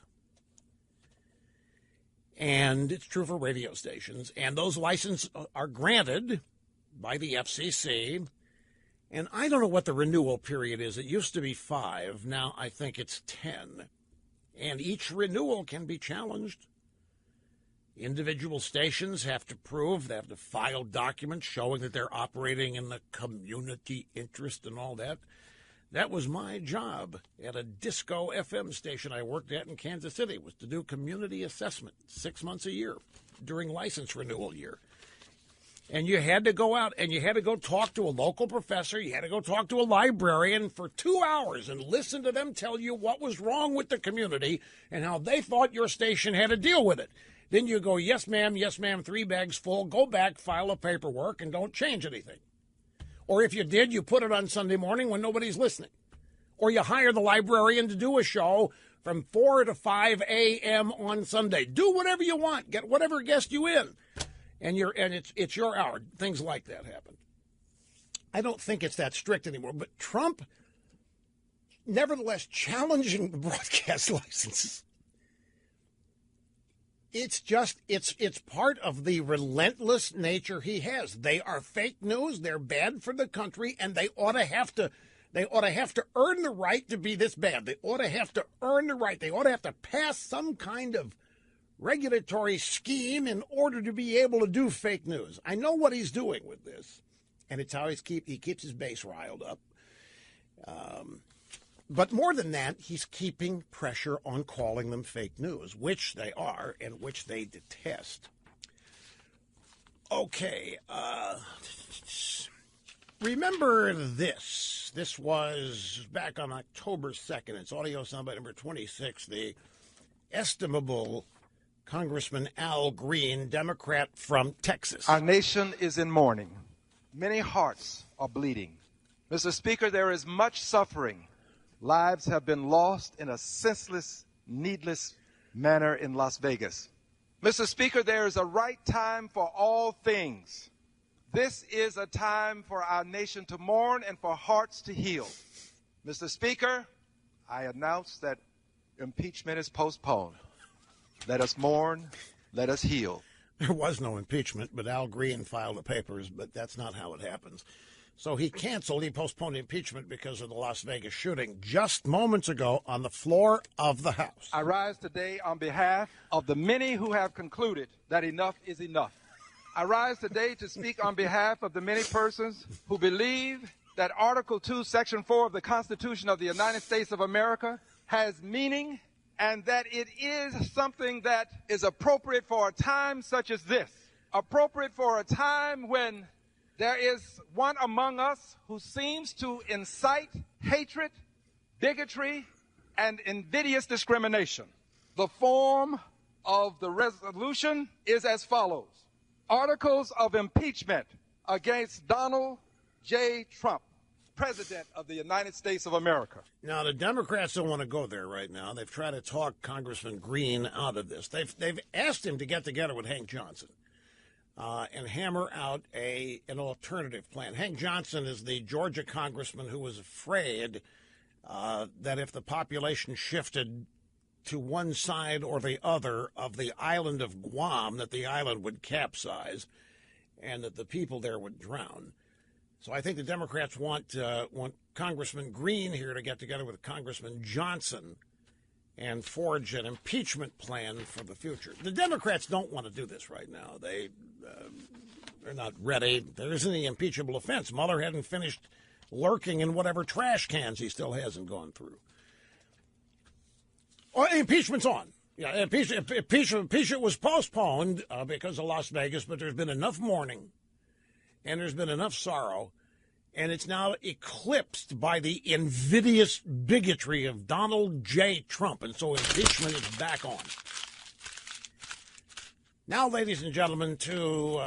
S2: And it's true for radio stations. And those licenses are granted by the FCC. And I don't know what the renewal period is. It used to be 5. Now I think it's 10. And each renewal can be challenged. Individual stations have to prove, they have to file documents showing that they're operating in the community interest and all that. That was my job at a disco FM station I worked at in Kansas City, was to do community assessment 6 months a year during license renewal year. And you had to go out and you had to go talk to a local professor. You had to go talk to a librarian for 2 hours and listen to them tell you what was wrong with the community and how they thought your station had to deal with it. Then you go, yes, ma'am, 3 bags full, go back, file a paperwork, and don't change anything. Or if you did, you put it on Sunday morning when nobody's listening. Or you hire the librarian to do a show from 4 to 5 a.m. on Sunday. Do whatever you want. Get whatever guest you in. And it's your hour. Things like that happen. I don't think it's that strict anymore. But Trump, nevertheless, challenging the broadcast licenses. It's part of the relentless nature he has. They are fake news. They're bad for the country, and they ought to have to earn the right to be this bad. They ought to have to earn the right. They ought to have to pass some kind of regulatory scheme in order to be able to do fake news. I know what he's doing with this, and it's how he keeps his base riled up. But more than that, he's keeping pressure on calling them fake news, which they are and which they detest. Okay, remember this. This was back on October 2nd. It's audio soundbite number 26. The estimable Congressman Al Green, Democrat from Texas.
S4: Our nation is in mourning. Many hearts are bleeding. Mr. Speaker, there is much suffering. Lives have been lost in a senseless, needless manner in Las Vegas. Mr. Speaker, there is a right time for all things. This is a time for our nation to mourn and for hearts to heal. Mr. Speaker, I announce that impeachment is postponed. Let us mourn. Let us heal.
S2: There was no impeachment, but Al Green filed the papers, but that's not how it happens. So he postponed impeachment because of the Las Vegas shooting just moments ago on the floor of the House.
S4: I rise today on behalf of the many who have concluded that enough is enough. I rise today to speak on behalf of the many persons who believe that Article 2, Section 4 of the Constitution of the United States of America has meaning and that it is something that is appropriate for a time such as this. appropriate for a time when there is one among us who seems to incite hatred, bigotry, and invidious discrimination. The form of the resolution is as follows. Articles of impeachment against Donald J. Trump, President of the United States of America.
S2: Now, the Democrats don't want to go there right now. They've tried to talk Congressman Green out of this. They've asked him to get together with Hank Johnson and hammer out an alternative plan. Hank Johnson is the Georgia congressman who was afraid that if the population shifted to one side or the other of the island of Guam, that the island would capsize and that the people there would drown. So I think the Democrats want Congressman Green here to get together with Congressman Johnson and forge an impeachment plan for the future. The Democrats don't want to do this right now. They're not ready. There isn't any impeachable offense. Mueller hadn't finished lurking in whatever trash cans he still hasn't gone through. Oh, impeachment's on. Yeah, impeachment was postponed because of Las Vegas, but there's been enough mourning and there's been enough sorrow, and it's now eclipsed by the invidious bigotry of Donald J. Trump, and so impeachment is back on. Now, ladies and gentlemen, to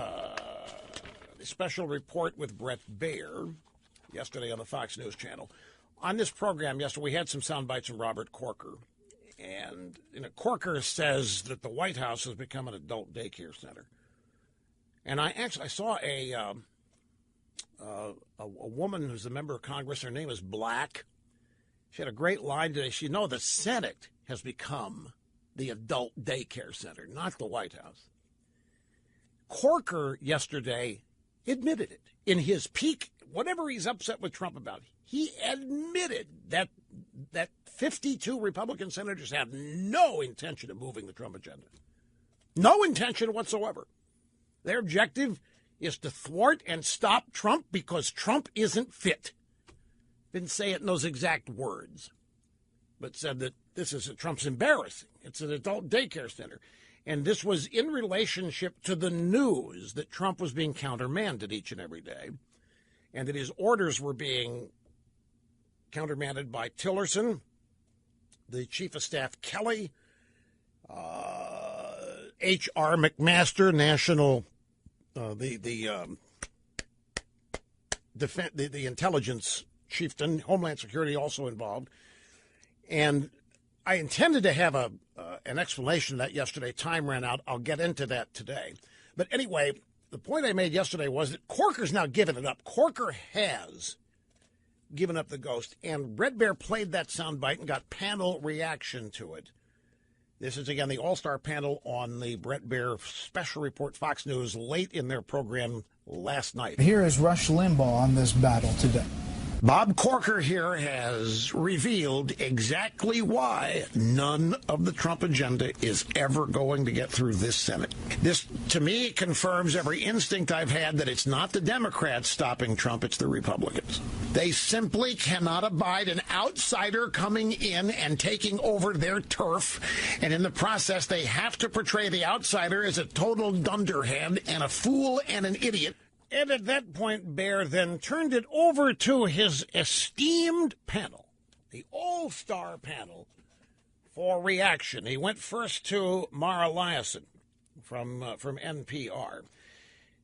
S2: the special report with Brett Baer yesterday on the Fox News Channel. On this program yesterday, we had some sound bites from Robert Corker. And Corker says that the White House has become an adult daycare center. And I saw a woman who's a member of Congress. Her name is Black. She had a great line today. She said, the Senate has become the adult daycare center, not the White House. Corker yesterday admitted it. In his peak, whatever he's upset with Trump about, he admitted that 52 Republican senators have no intention of moving the Trump agenda. No intention whatsoever. Their objective is to thwart and stop Trump because Trump isn't fit. Didn't say it in those exact words, but said that Trump's embarrassing. It's an adult daycare center. And this was in relationship to the news that Trump was being countermanded each and every day, and that his orders were being countermanded by Tillerson, the Chief of Staff Kelly, H.R. McMaster, the intelligence chieftain, Homeland Security also involved. And I intended to have an explanation of that yesterday. Time ran out. I'll get into that today. But anyway, the point I made yesterday was that Corker's now given it up. Corker has given up the ghost. And Red Bear played that soundbite and got panel reaction to it. This is, again, the all-star panel on the Brett Baer Special Report, Fox News, late in their program last night.
S5: Here is Rush Limbaugh on this battle today.
S2: Bob Corker here has revealed exactly why none of the Trump agenda is ever going to get through this Senate. This, to me, confirms every instinct I've had that it's not the Democrats stopping Trump, it's the Republicans. They simply cannot abide an outsider coming in and taking over their turf, and in the process, they have to portray the outsider as a total dunderhead and a fool and an idiot. And at that point, Baer then turned it over to his esteemed panel, the all-star panel, for reaction. He went first to Mara Liasson from NPR.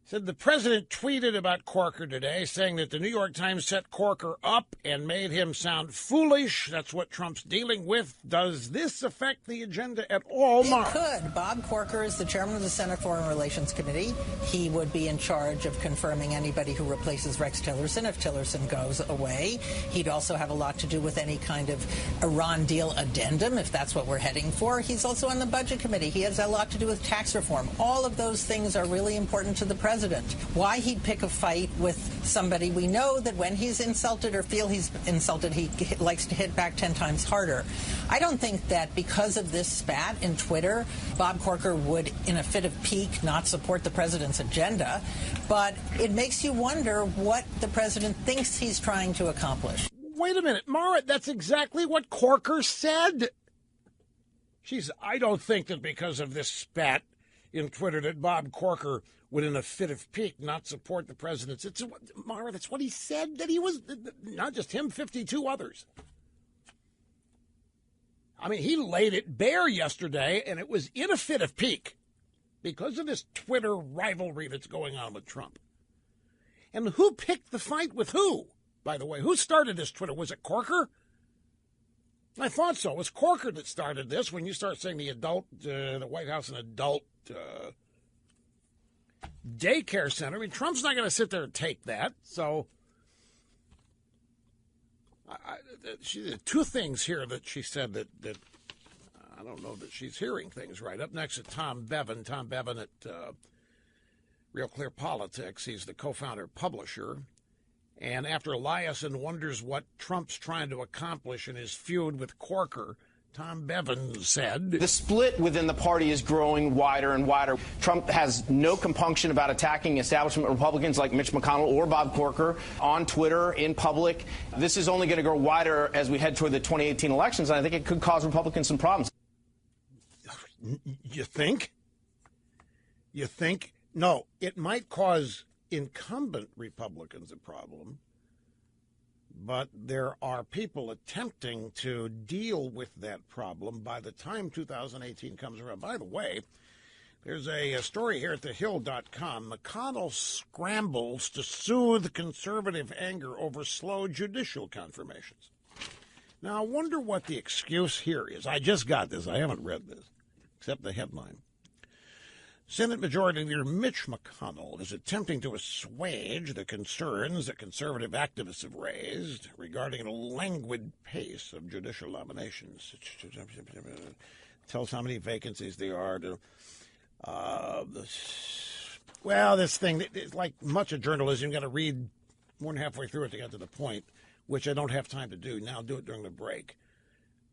S2: Said the president tweeted about Corker today, saying that the New York Times set Corker up and made him sound foolish. That's what Trump's dealing with. Does this affect the agenda at all, Mara?
S6: It could. Bob Corker is the chairman of the Senate Foreign Relations Committee. He would be in charge of confirming anybody who replaces Rex Tillerson if Tillerson goes away. He'd also have a lot to do with any kind of Iran deal addendum, if that's what we're heading for. He's also on the Budget Committee. He has a lot to do with tax reform. All of those things are really important to the president. Why he'd pick a fight with somebody, we know that when he's insulted or feel he's insulted, he likes to hit back 10 times harder. I don't think that because of this spat in Twitter, Bob Corker would, in a fit of pique, not support the president's agenda. But it makes you wonder what the president thinks he's trying to accomplish.
S2: Wait a minute, Mara, that's exactly what Corker said. I don't think that because of this spat, in Twitter that Bob Corker would, in a fit of pique, not support the president's. Mara, that's what he said, that he was, not just him, 52 others. I mean, he laid it bare yesterday, and it was in a fit of pique because of this Twitter rivalry that's going on with Trump. And who picked the fight with who, by the way? Who started this Twitter? Was it Corker? I thought so. It was Corker that started this. When you start saying the White House an adult daycare center, I mean, Trump's not going to sit there and take that. So she did two things here that she said that I don't know that she's hearing things right. Up next is Tom Bevan. Tom Bevan at Real Clear Politics. He's the co-founder, publisher. And after Eliason wonders what Trump's trying to accomplish in his feud with Corker, Tom Bevan said,
S7: the split within the party is growing wider and wider. Trump has no compunction about attacking establishment Republicans like Mitch McConnell or Bob Corker on Twitter, in public. This is only going to grow wider as we head toward the 2018 elections, and I think it could cause Republicans some problems.
S2: You think? You think? No, it might cause incumbent Republicans a problem, but there are people attempting to deal with that problem by the time 2018 comes around. By the way, there's a story here at thehill.com. McConnell scrambles to soothe conservative anger over slow judicial confirmations. Now, I wonder what the excuse here is. I just got this. I haven't read this, except the headline. Senate Majority Leader Mitch McConnell is attempting to assuage the concerns that conservative activists have raised regarding the languid pace of judicial nominations. Tells how many vacancies there are. This thing, it's like much of journalism, you've got to read more than halfway through it to get to the point, which I don't have time to do. Now I'll do it during the break.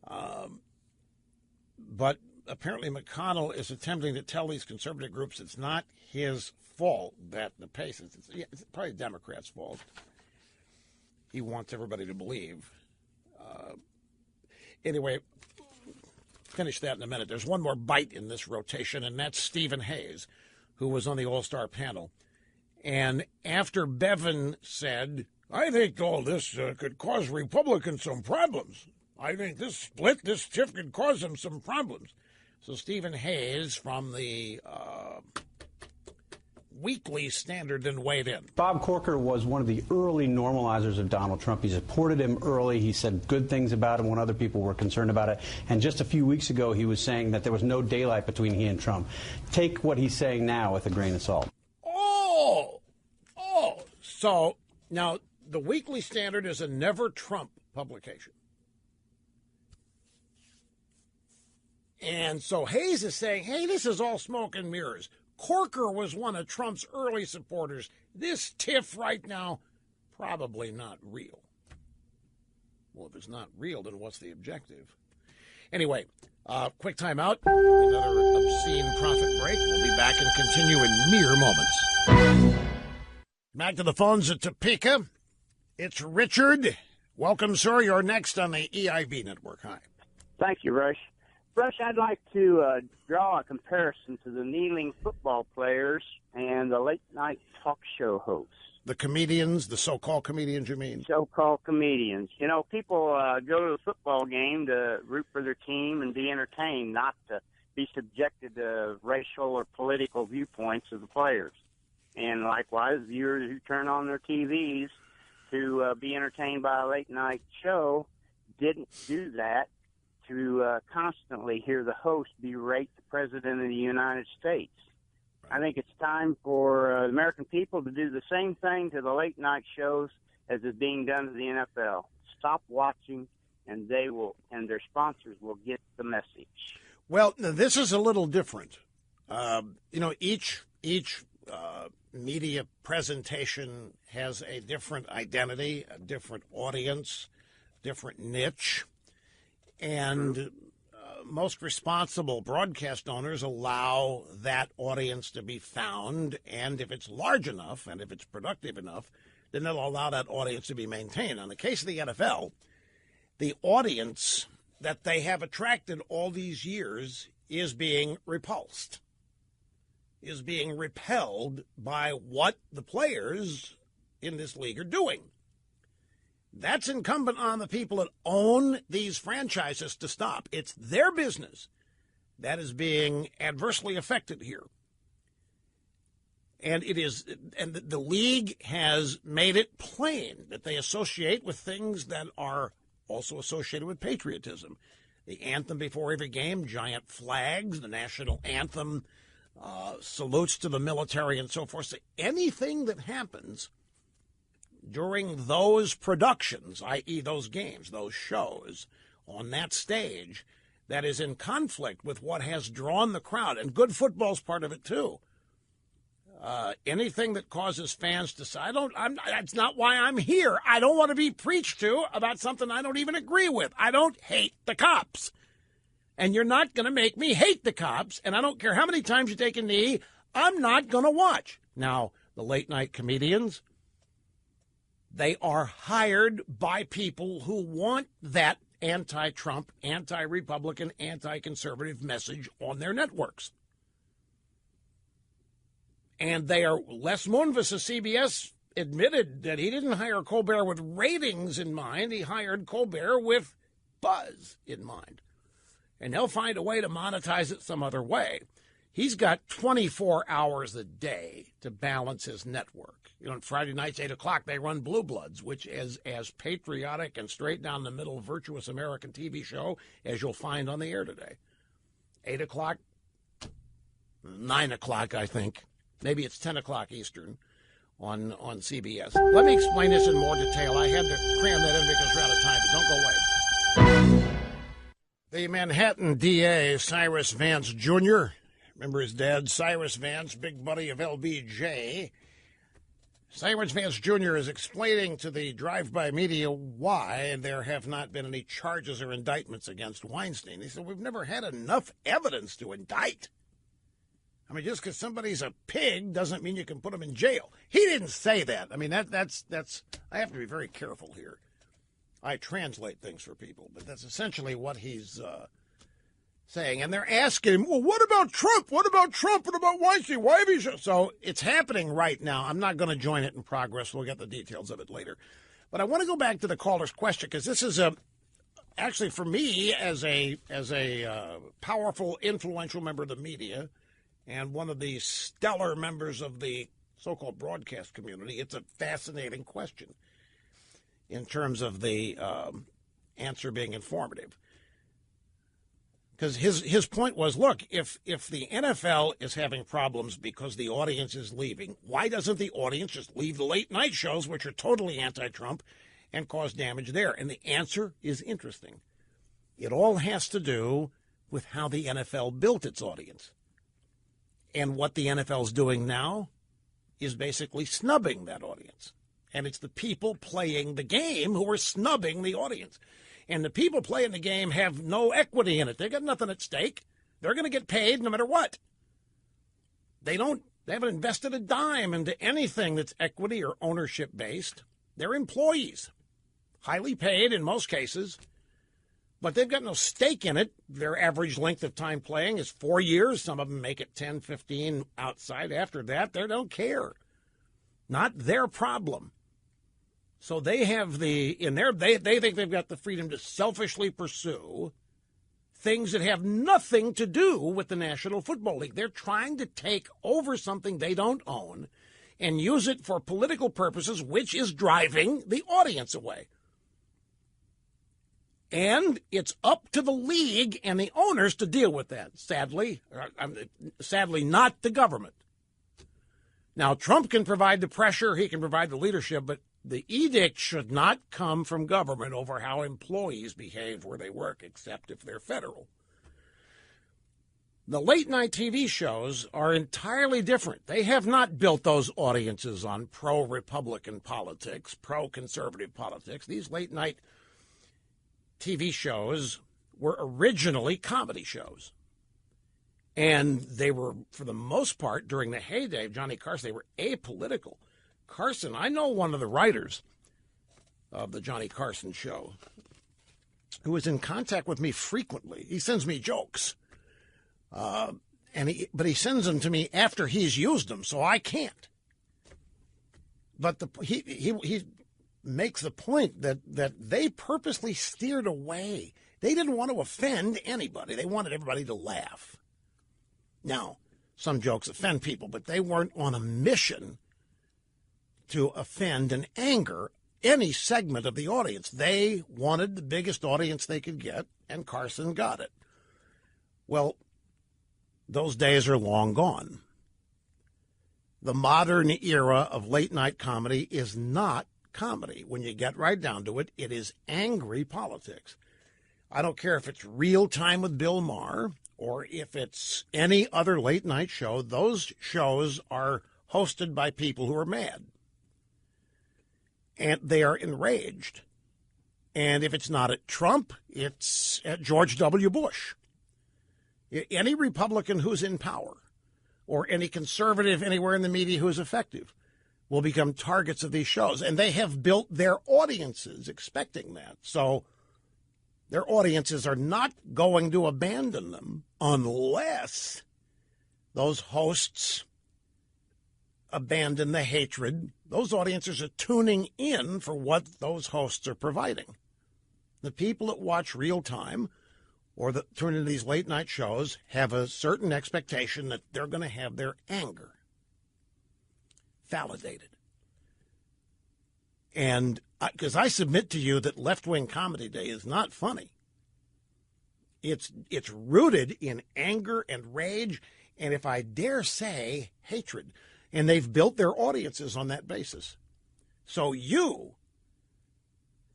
S2: But apparently McConnell is attempting to tell these conservative groups it's not his fault that the pace is. It's probably Democrats' fault. He wants everybody to believe. Anyway, finish that in a minute. There's one more bite in this rotation, and that's Stephen Hayes, who was on the All-Star panel. And after Bevan said, I think all this could cause Republicans some problems. I think this split, this tiff could cause them some problems. So Stephen Hayes from the Weekly Standard then weighed in.
S8: Bob Corker was one of the early normalizers of Donald Trump. He supported him early. He said good things about him when other people were concerned about it. And just a few weeks ago, he was saying that there was no daylight between he and Trump. Take what he's saying now with a grain of salt.
S2: So now the Weekly Standard is a never Trump publication. And so Hayes is saying, hey, this is all smoke and mirrors. Corker was one of Trump's early supporters. This tiff right now, probably not real. Well, if it's not real, then what's the objective? Anyway, quick time out. Another obscene profit break. We'll be back and continue in mere moments. Back to the phones at Topeka. It's Richard. Welcome, sir. You're next on the EIB network. Hi.
S9: Thank you, Rush. Rush, I'd like to draw a comparison to the kneeling football players and the late-night talk show hosts.
S2: The comedians, the so-called comedians, you mean?
S9: So-called comedians. You know, people go to the football game to root for their team and be entertained, not to be subjected to racial or political viewpoints of the players. And likewise, viewers who turn on their TVs to be entertained by a late-night show didn't do that to constantly hear the host berate the President of the United States. I think it's time for the American people to do the same thing to the late-night shows as is being done to the NFL. Stop watching, and they will, and their sponsors will get the message.
S2: Well, this is a little different. Each media presentation has a different identity, a different audience, different niche. And most responsible broadcast owners allow that audience to be found, and if it's large enough and if it's productive enough, then they'll allow that audience to be maintained. In the case of the NFL, the audience that they have attracted all these years is being repulsed. is being repelled by what the players in this league are doing. That's incumbent on the people that own these franchises to stop. It's their business that is being adversely affected here. And the league has made it plain that they associate with things that are also associated with patriotism. The anthem before every game, giant flags, the national anthem, salutes to the military and so forth. So anything that happens during those productions, i.e. those games, those shows, on that stage, that is in conflict with what has drawn the crowd, and good football's part of it too. Anything that causes fans to say, that's not why I'm here. I don't want to be preached to about something I don't even agree with. I don't hate the cops. And you're not going to make me hate the cops, and I don't care how many times you take a knee, I'm not going to watch. Now, the late-night comedians, they are hired by people who want that anti-Trump, anti-Republican, anti-conservative message on their networks. And they are, Les Moonves of CBS admitted that he didn't hire Colbert with ratings in mind. He hired Colbert with buzz in mind. And they'll find a way to monetize it some other way. He's got 24 hours a day to balance his network. You know, on Friday nights, 8 o'clock, they run Blue Bloods, which is as patriotic and straight down the middle, virtuous American TV show as you'll find on the air today. 8 o'clock, 9 o'clock, I think. Maybe it's 10 o'clock Eastern on CBS. Let me explain this in more detail. I had to cram that in because we're out of time, but don't go away. The Manhattan DA, Cyrus Vance Jr., remember his dad, Cyrus Vance, big buddy of LBJ. Cyrus Vance Jr. is explaining to the drive-by media why there have not been any charges or indictments against Weinstein. He said, we've never had enough evidence to indict. I mean, just because somebody's a pig doesn't mean you can put him in jail. He didn't say that. I mean, that's. I have to be very careful here. I translate things for people, but that's essentially what he's saying. And they're asking him, well, what about Trump? What about Trump? What about Weinstein? Why have you... So it's happening right now. I'm not going to join it in progress. We'll get the details of it later. But I want to go back to the caller's question, because this is actually for me as a powerful, influential member of the media and one of the stellar members of the so-called broadcast community, it's a fascinating question in terms of the answer being informative. Because his point was, look, if the NFL is having problems because the audience is leaving, why doesn't the audience just leave the late-night shows, which are totally anti-Trump, and cause damage there? And the answer is interesting. It all has to do with how the NFL built its audience. And what the NFL is doing now is basically snubbing that audience. And it's the people playing the game who are snubbing the audience. And the people playing the game have no equity in it. They got nothing at stake. They're going to get paid no matter what. They haven't invested a dime into anything that's equity or ownership based. They're employees, highly paid in most cases, but they've got no stake in it. Their average length of time playing is 4 years. Some of them make it 10, 15 outside. After that, they don't care. Not their problem. So they have they think they've got the freedom to selfishly pursue things that have nothing to do with the National Football League. They're trying to take over something they don't own and use it for political purposes, which is driving the audience away. And it's up to the league and the owners to deal with that, sadly not the government. Now, Trump can provide the pressure, he can provide the leadership, but the edict should not come from government over how employees behave where they work, except if they're federal. The late-night TV shows are entirely different. They have not built those audiences on pro-Republican politics, pro-conservative politics. These late-night TV shows were originally comedy shows. And they were, for the most part, during the heyday of Johnny Carson, they were apolitical. Carson, I know one of the writers of the Johnny Carson show who is in contact with me frequently. He sends me jokes. but he sends them to me after he's used them, so I can't. But he makes the point that they purposely steered away. They didn't want to offend anybody. They wanted everybody to laugh. Now, some jokes offend people, but they weren't on a mission to offend and anger any segment of the audience. They wanted the biggest audience they could get, and Carson got it. Well, those days are long gone. The modern era of late-night comedy is not comedy. When you get right down to it, it is angry politics. I don't care if it's Real Time with Bill Maher or if it's any other late-night show. Those shows are hosted by people who are mad. And they are enraged. And if it's not at Trump, it's at George W. Bush. Any Republican who's in power or any conservative anywhere in the media who's effective will become targets of these shows. And they have built their audiences expecting that. So their audiences are not going to abandon them unless those hosts abandon the hatred. Those audiences are tuning in for what those hosts are providing. The people that watch Real Time or that tune into these late-night shows have a certain expectation that they're going to have their anger validated. And because I submit to you that left-wing comedy day is not funny. It's rooted in anger and rage, and if I dare say, hatred. And they've built their audiences on that basis. So you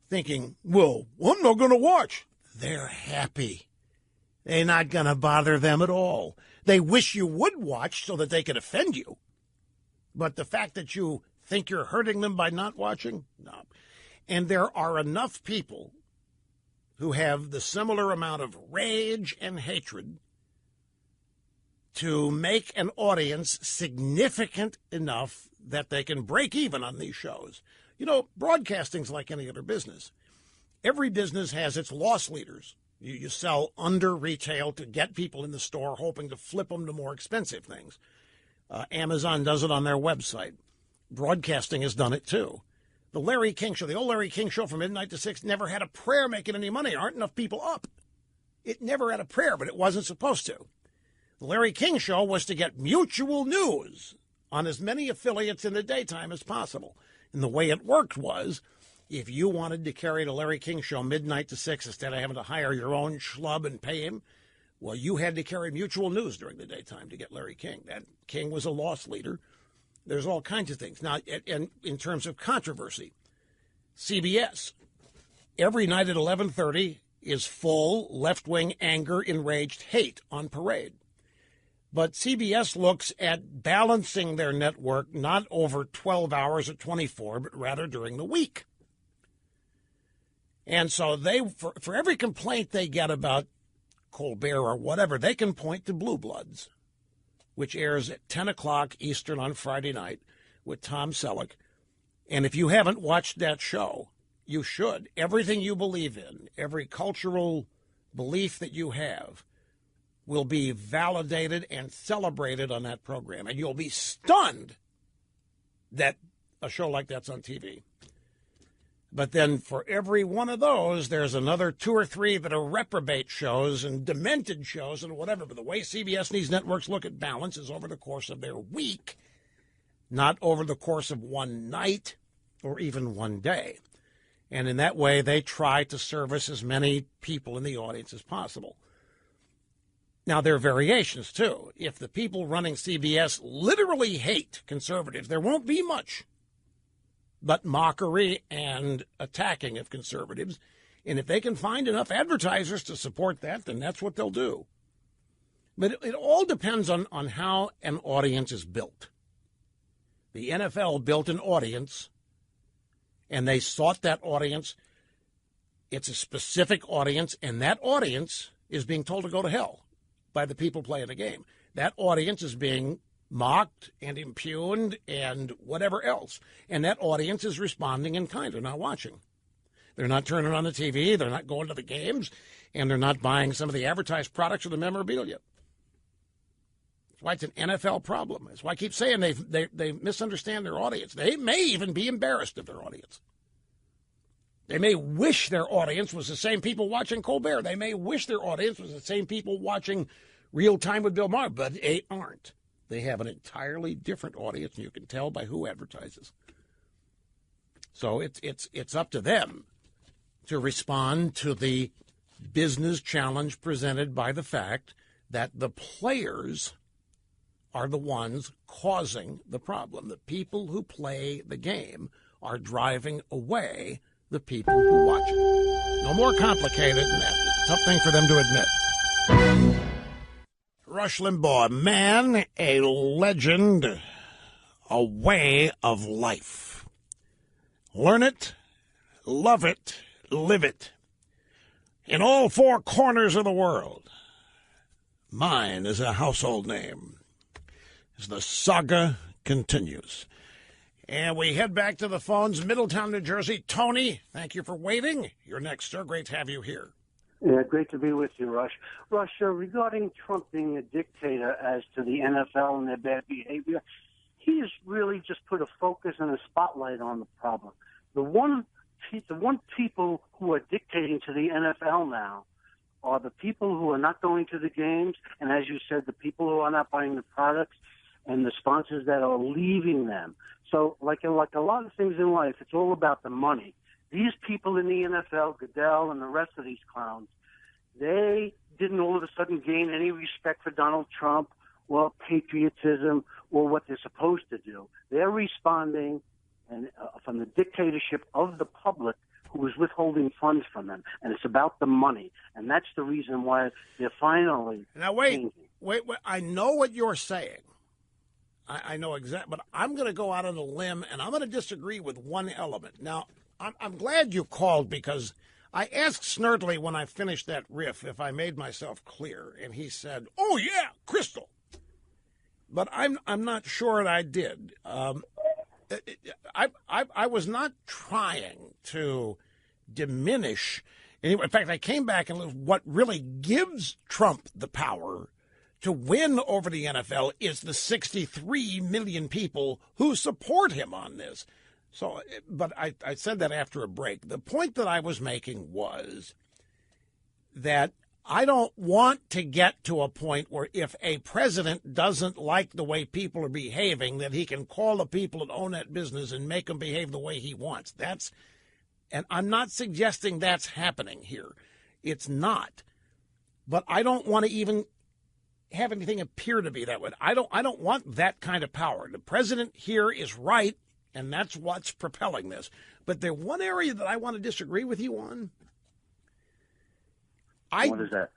S2: thinking, well, I'm not going to watch. They're happy. They're not going to bother them at all. They wish you would watch so that they could offend you. But the fact that you think you're hurting them by not watching? No. And there are enough people who have the similar amount of rage and hatred to make an audience significant enough that they can break even on these shows. You know, broadcasting's like any other business. Every business has its loss leaders. You sell under retail to get people in the store, hoping to flip them to more expensive things. Amazon does it on their website. Broadcasting has done it too. The Larry King Show, the old Larry King Show from midnight to 6, never had a prayer making any money. There aren't enough people up. It never had a prayer, but it wasn't supposed to. The Larry King Show was to get mutual news on as many affiliates in the daytime as possible. And the way it worked was, if you wanted to carry the Larry King Show midnight to 6 instead of having to hire your own schlub and pay him, well, you had to carry mutual news during the daytime to get Larry King. That King was a loss leader. There's all kinds of things. Now, in terms of controversy, CBS, every night at 11:30 is full left-wing anger, enraged hate on parade. But CBS looks at balancing their network not over 12 hours or 24, but rather during the week. And so they, for every complaint they get about Colbert or whatever, they can point to Blue Bloods, which airs at 10 o'clock Eastern on Friday night with Tom Selleck. And if you haven't watched that show, you should. Everything you believe in, every cultural belief that you have, will be validated and celebrated on that program. And you'll be stunned that a show like that's on TV. But then for every one of those, there's another 2 or 3 that are reprobate shows and demented shows and whatever. But the way CBS and these networks look at balance is over the course of their week, not over the course of one night or even one day. And in that way, they try to service as many people in the audience as possible. Now, there are variations, too. If the people running CBS literally hate conservatives, there won't be much but mockery and attacking of conservatives. And if they can find enough advertisers to support that, then that's what they'll do. But it all depends on how an audience is built. The NFL built an audience, and they sought that audience. It's a specific audience, and that audience is being told to go to hell by the people playing the game. That audience is being mocked and impugned and whatever else. And that audience is responding in kind. They're not watching. They're not turning on the TV. They're not going to the games. And they're not buying some of the advertised products or the memorabilia. why it's an NFL problem. That's why I keep saying they misunderstand their audience. They may even be embarrassed of their audience. They may wish their audience was the same people watching Colbert. They may wish their audience was the same people watching Real Time with Bill Maher, but they aren't. They have an entirely different audience, and you can tell by who advertises. So it's up to them to respond to the business challenge presented by the fact that the players are the ones causing the problem. The people who play the game are driving away the people who watch it. No more complicated than that. It's something for them to admit. Rush Limbaugh, man, a legend, a way of life. Learn it, love it, live it. In all four corners of the world, mine is a household name as the saga continues. And we head back to the phones, Middletown, New Jersey. Tony, thank you for waiting. You're next, sir. Great to have you here.
S10: Yeah, great to be with you, Rush. Rush, regarding Trump being a dictator as to the NFL and their bad behavior, he has really just put a focus and a spotlight on the problem. The one people who are dictating to the NFL now are the people who are not going to the games, and as you said, the people who are not buying the products and the sponsors that are leaving them. So like a lot of things in life, it's all about the money. These people in the NFL, Goodell and the rest of these clowns, they didn't all of a sudden gain any respect for Donald Trump or patriotism or what they're supposed to do. They're responding from the dictatorship of the public who is withholding funds from them. And it's about the money. And that's the reason why they're finally
S2: Now, wait.
S10: changing.
S2: I know what you're saying. I know exactly. But I'm going to go out on a limb, and I'm going to disagree with one element. Now, I'm glad you called because I asked Snerdley when I finished that riff if I made myself clear, and he said, "Oh yeah, crystal." But I'm not sure that I did. I was not trying to diminish. In fact, I came back and what really gives Trump the power to win over the NFL is the 63 million people who support him on this. So, but I said that after a break. The point that I was making was that I don't want to get to a point where if a president doesn't like the way people are behaving, that he can call the people that own that business and make them behave the way he wants. And I'm not suggesting that's happening here. It's not. But I don't want to even have anything appear to be that way. I don't want that kind of power. The president here is right, and that's what's propelling this. But there's one area that I want to disagree with you on.
S10: What is that?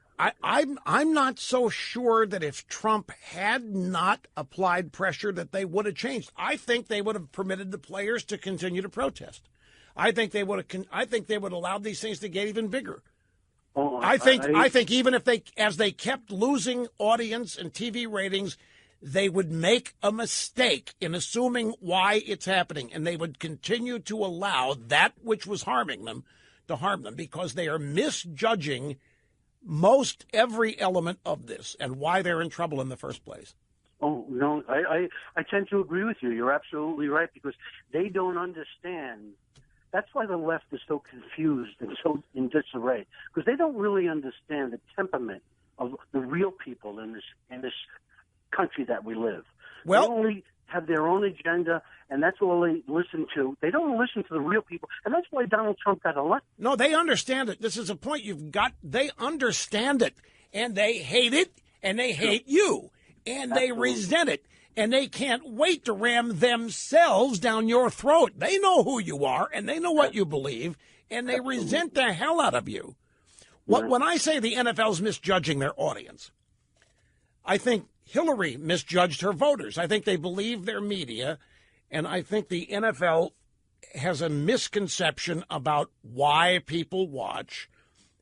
S2: I'm not so sure that if Trump had not applied pressure that they would have changed. I think they would have permitted the players to continue to protest. I think they would have allowed these things to get even bigger. I think even if as they kept losing audience and TV ratings, they would make a mistake in assuming why it's happening, and they would continue to allow that which was harming them to harm them because they are misjudging most every element of this and why they're in trouble in the first place.
S10: Oh, no, I tend to agree with you. You're absolutely right because they don't understand. That's why the left is so confused and so in disarray because they don't really understand the temperament of the real people in this country that we live.
S2: Well,
S10: they only have their own agenda, and that's all they listen to. They don't listen to the real people, and that's why Donald Trump got elected.
S2: No, they understand it. This is a point you've got. They understand it, and they hate it, and they hate you, and they resent it, and they can't wait to ram themselves down your throat. They know who you are, and they know what you believe, and they resent the hell out of you. When I say the NFL's misjudging their audience, I think Hillary misjudged her voters. I think they believe their media, and I think the NFL has a misconception about why people watch,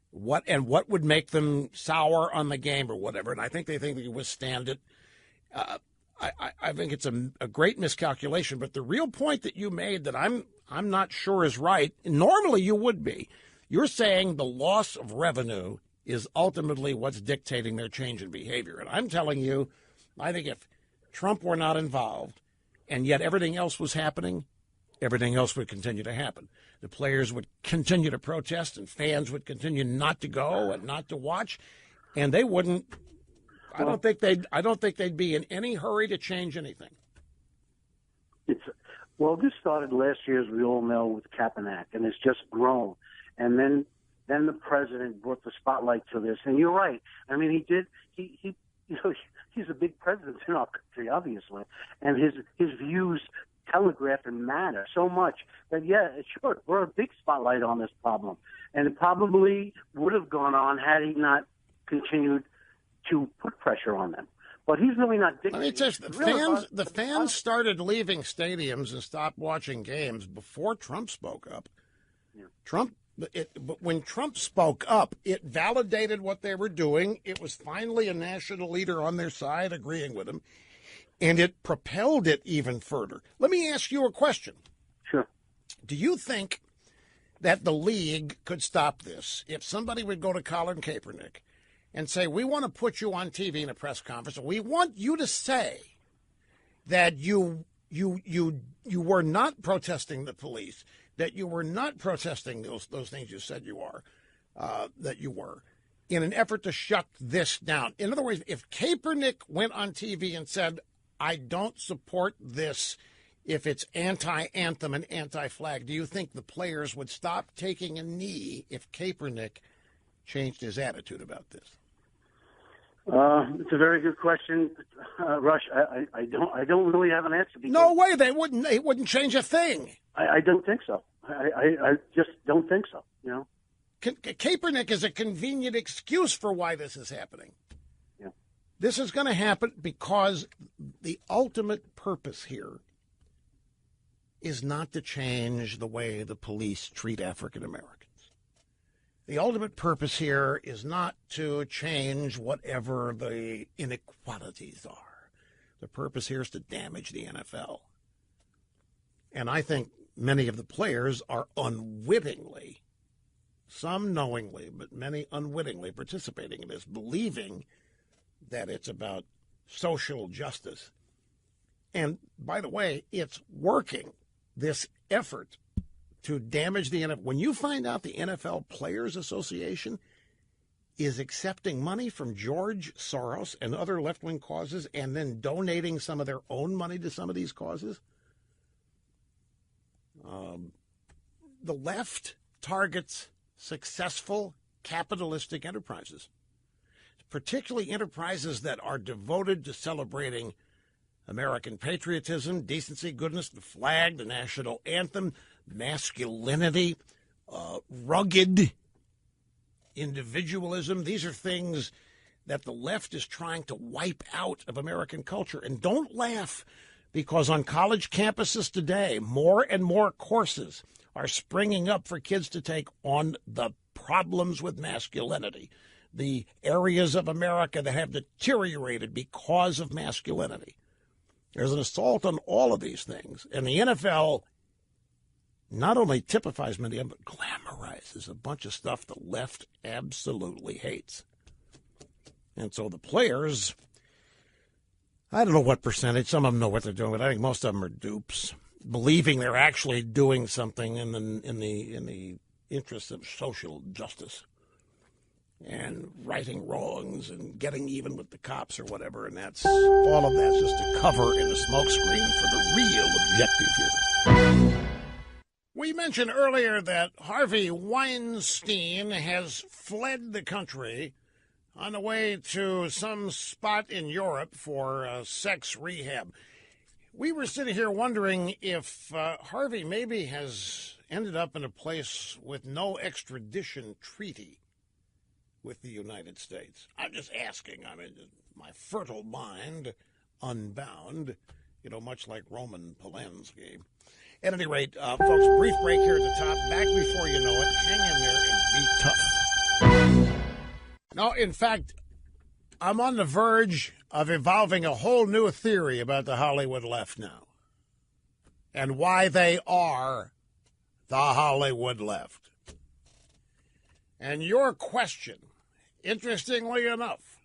S2: what would make them sour on the game or whatever, and I think they can withstand it. I think it's a great miscalculation, but the real point that you made that I'm not sure is right, normally you would be. You're saying the loss of revenue is ultimately what's dictating their change in behavior. And I'm telling you I think if Trump were not involved and yet everything else was happening, everything else would continue to happen. The players would continue to protest and fans would continue not to go and not to watch, and they wouldn't. I don't think they'd be in any hurry to change anything.
S10: This started last year, as we all know, with Kaepernick, and it's just grown. And then the president brought the spotlight to this. And you're right. I mean, he did. He's a big president in our country, obviously, and his views telegraph and matter so much that sure, we're a big spotlight on this problem, and it probably would have gone on had he not continued to put pressure on them. But he's really not dictating.
S2: Let me tell you, the fans started leaving stadiums and stopped watching games before Trump spoke up. Yeah. But when Trump spoke up, it validated what they were doing. It was finally a national leader on their side agreeing with him, and it propelled it even further. Let me ask you a question.
S10: Sure.
S2: Do you think that the league could stop this if somebody would go to Colin Kaepernick and say, we want to put you on TV in a press conference, and we want you to say that you were not protesting the police, that you were not protesting those things you said you are, that you were, in an effort to shut this down? In other words, if Kaepernick went on TV and said, I don't support this if it's anti-anthem and anti-flag, do you think the players would stop taking a knee if Kaepernick changed his attitude about this?
S10: It's a very good question, Rush. I don't really have an answer.
S2: No way, they wouldn't. It wouldn't change a thing.
S10: I don't think so. I just don't think so. You know,
S2: Kaepernick is a convenient excuse for why this is happening.
S10: Yeah.
S2: This is going to happen because the ultimate purpose here is not to change the way the police treat African Americans. The ultimate purpose here is not to change whatever the inequalities are. The purpose here is to damage the NFL. And I think many of the players are unwittingly, some knowingly, but many unwittingly participating in this, believing that it's about social justice. And by the way, it's working, this effort to damage the NFL. When you find out the NFL Players Association is accepting money from George Soros and other left-wing causes and then donating some of their own money to some of these causes, the left targets successful capitalistic enterprises, particularly enterprises that are devoted to celebrating American patriotism, decency, goodness, the flag, the national anthem, masculinity, rugged individualism. These are things that the left is trying to wipe out of American culture. And don't laugh, because on college campuses today, more and more courses are springing up for kids to take on the problems with masculinity, the areas of America that have deteriorated because of masculinity. There's an assault on all of these things. And the NFL not only typifies many of them, but glamorizes a bunch of stuff the left absolutely hates. And so the players, I don't know what percentage, some of them know what they're doing, but I think most of them are dupes, believing they're actually doing something in the interest of social justice and righting wrongs and getting even with the cops or whatever. And that's all of that's just a cover and a smokescreen for the real objective here. We mentioned earlier that Harvey Weinstein has fled the country on the way to some spot in Europe for sex rehab. We were sitting here wondering if Harvey maybe has ended up in a place with no extradition treaty with the United States. I'm just asking. I mean, my fertile mind, unbound, much like Roman Polanski. At any rate, folks, brief break here at the top. Back before you know it. Hang in there and be tough. No, in fact, I'm on the verge of evolving a whole new theory about the Hollywood left now and why they are the Hollywood left. And your question, interestingly enough,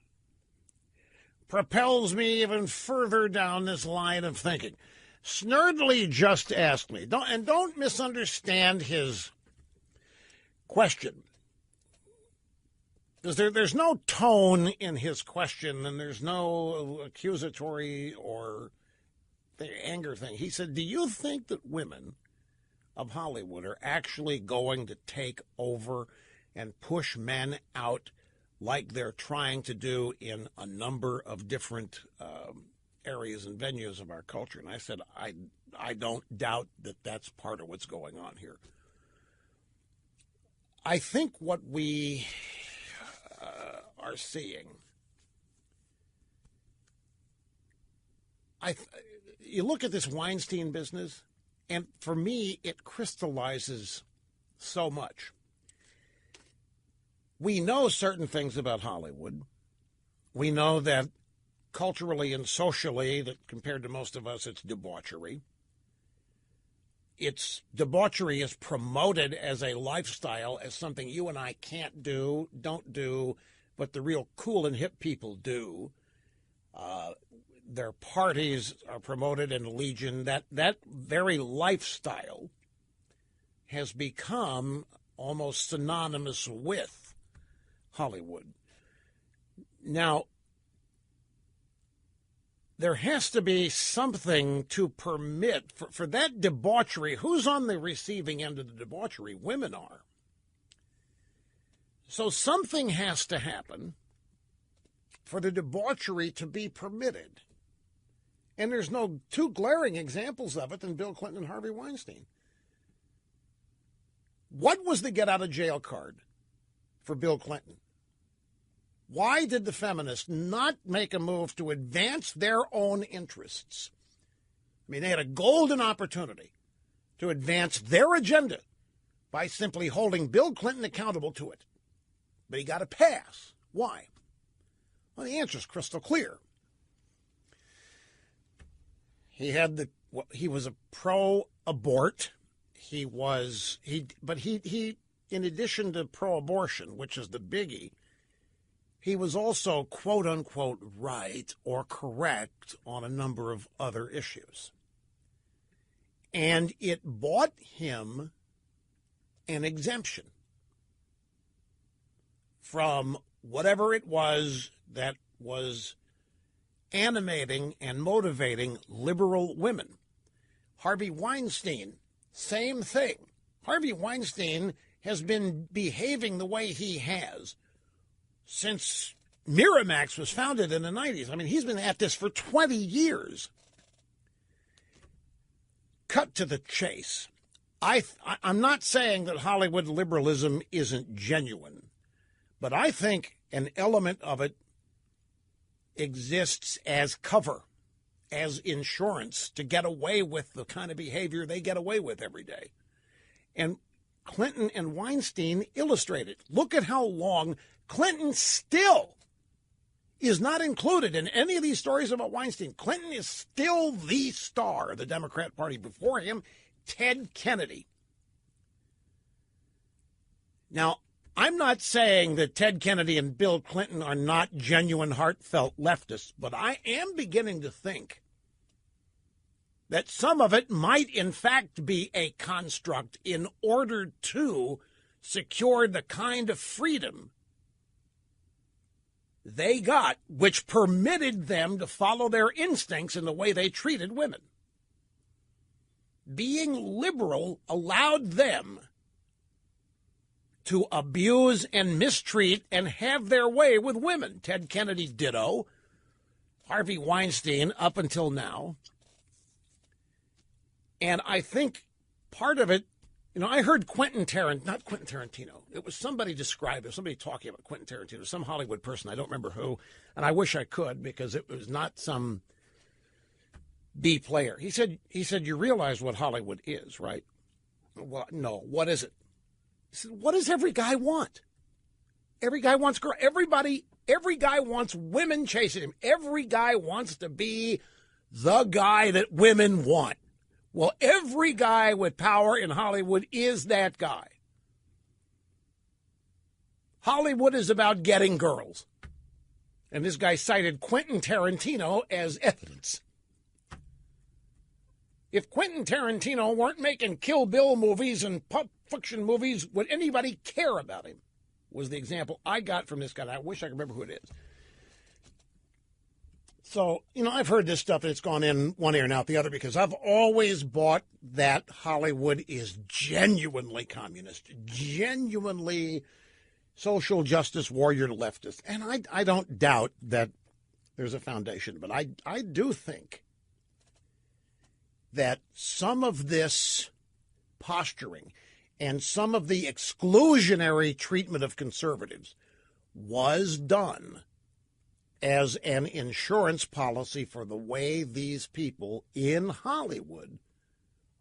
S2: propels me even further down this line of thinking. Snerdley just asked me, don't misunderstand his question. Because there's no tone in his question, and there's no accusatory or the anger thing. He said, do you think that women of Hollywood are actually going to take over and push men out like they're trying to do in a number of different areas and venues of our culture? And I said, I don't doubt that that's part of what's going on here. I think what we are seeing, you look at this Weinstein business, and for me, it crystallizes so much. We know certain things about Hollywood. We know that culturally and socially, that compared to most of us, it's debauchery. Debauchery is promoted as a lifestyle, as something you and I can't do, don't do, but the real cool and hip people do. Their parties are promoted in Legion. That very lifestyle has become almost synonymous with Hollywood. Now, there has to be something to permit for that debauchery. Who's on the receiving end of the debauchery? Women are. So something has to happen for the debauchery to be permitted. And there's no two glaring examples of it than Bill Clinton and Harvey Weinstein. What was the get-out-of-jail card for Bill Clinton? Why did the feminists not make a move to advance their own interests? I mean, they had a golden opportunity to advance their agenda by simply holding Bill Clinton accountable to it. But he got a pass. Why? Well, the answer is crystal clear. He was a pro-abort. But he in addition to pro-abortion, which is the biggie, he was also, quote unquote, right or correct on a number of other issues. And it bought him an exemption from whatever it was that was animating and motivating liberal women. Harvey Weinstein, same thing. Harvey Weinstein has been behaving the way he has since Miramax was founded in the 90s. I mean, he's been at this for 20 years. Cut to the chase. I'm not saying that Hollywood liberalism isn't genuine, but I think an element of it exists as cover, as insurance to get away with the kind of behavior they get away with every day. And Clinton and Weinstein illustrate it. Look at how long Clinton still is not included in any of these stories about Weinstein. Clinton is still the star of the Democrat Party. Before him, Ted Kennedy. Now, I'm not saying that Ted Kennedy and Bill Clinton are not genuine, heartfelt leftists, but I am beginning to think that some of it might, in fact, be a construct in order to secure the kind of freedom they got, which permitted them to follow their instincts in the way they treated women. Being liberal allowed them to abuse and mistreat and have their way with women. Ted Kennedy ditto. Harvey Weinstein up until now. And I think part of it, I heard not Quentin Tarantino. It was somebody described it, somebody talking about Quentin Tarantino, some Hollywood person, I don't remember who, and I wish I could because it was not some B player. He said, you realize what Hollywood is, right? Well, no, what is it? He said, what does every guy want? Every guy wants girl. Every guy wants women chasing him. Every guy wants to be the guy that women want. Well, every guy with power in Hollywood is that guy. Hollywood is about getting girls. And this guy cited Quentin Tarantino as evidence. If Quentin Tarantino weren't making Kill Bill movies and Pulp Fiction movies, would anybody care about him? Was the example I got from this guy. I wish I could remember who it is. So, I've heard this stuff and it's gone in one ear and out the other because I've always bought that Hollywood is genuinely communist, genuinely social justice warrior leftist. And I don't doubt that there's a foundation, but I do think that some of this posturing and some of the exclusionary treatment of conservatives was done as an insurance policy for the way these people in Hollywood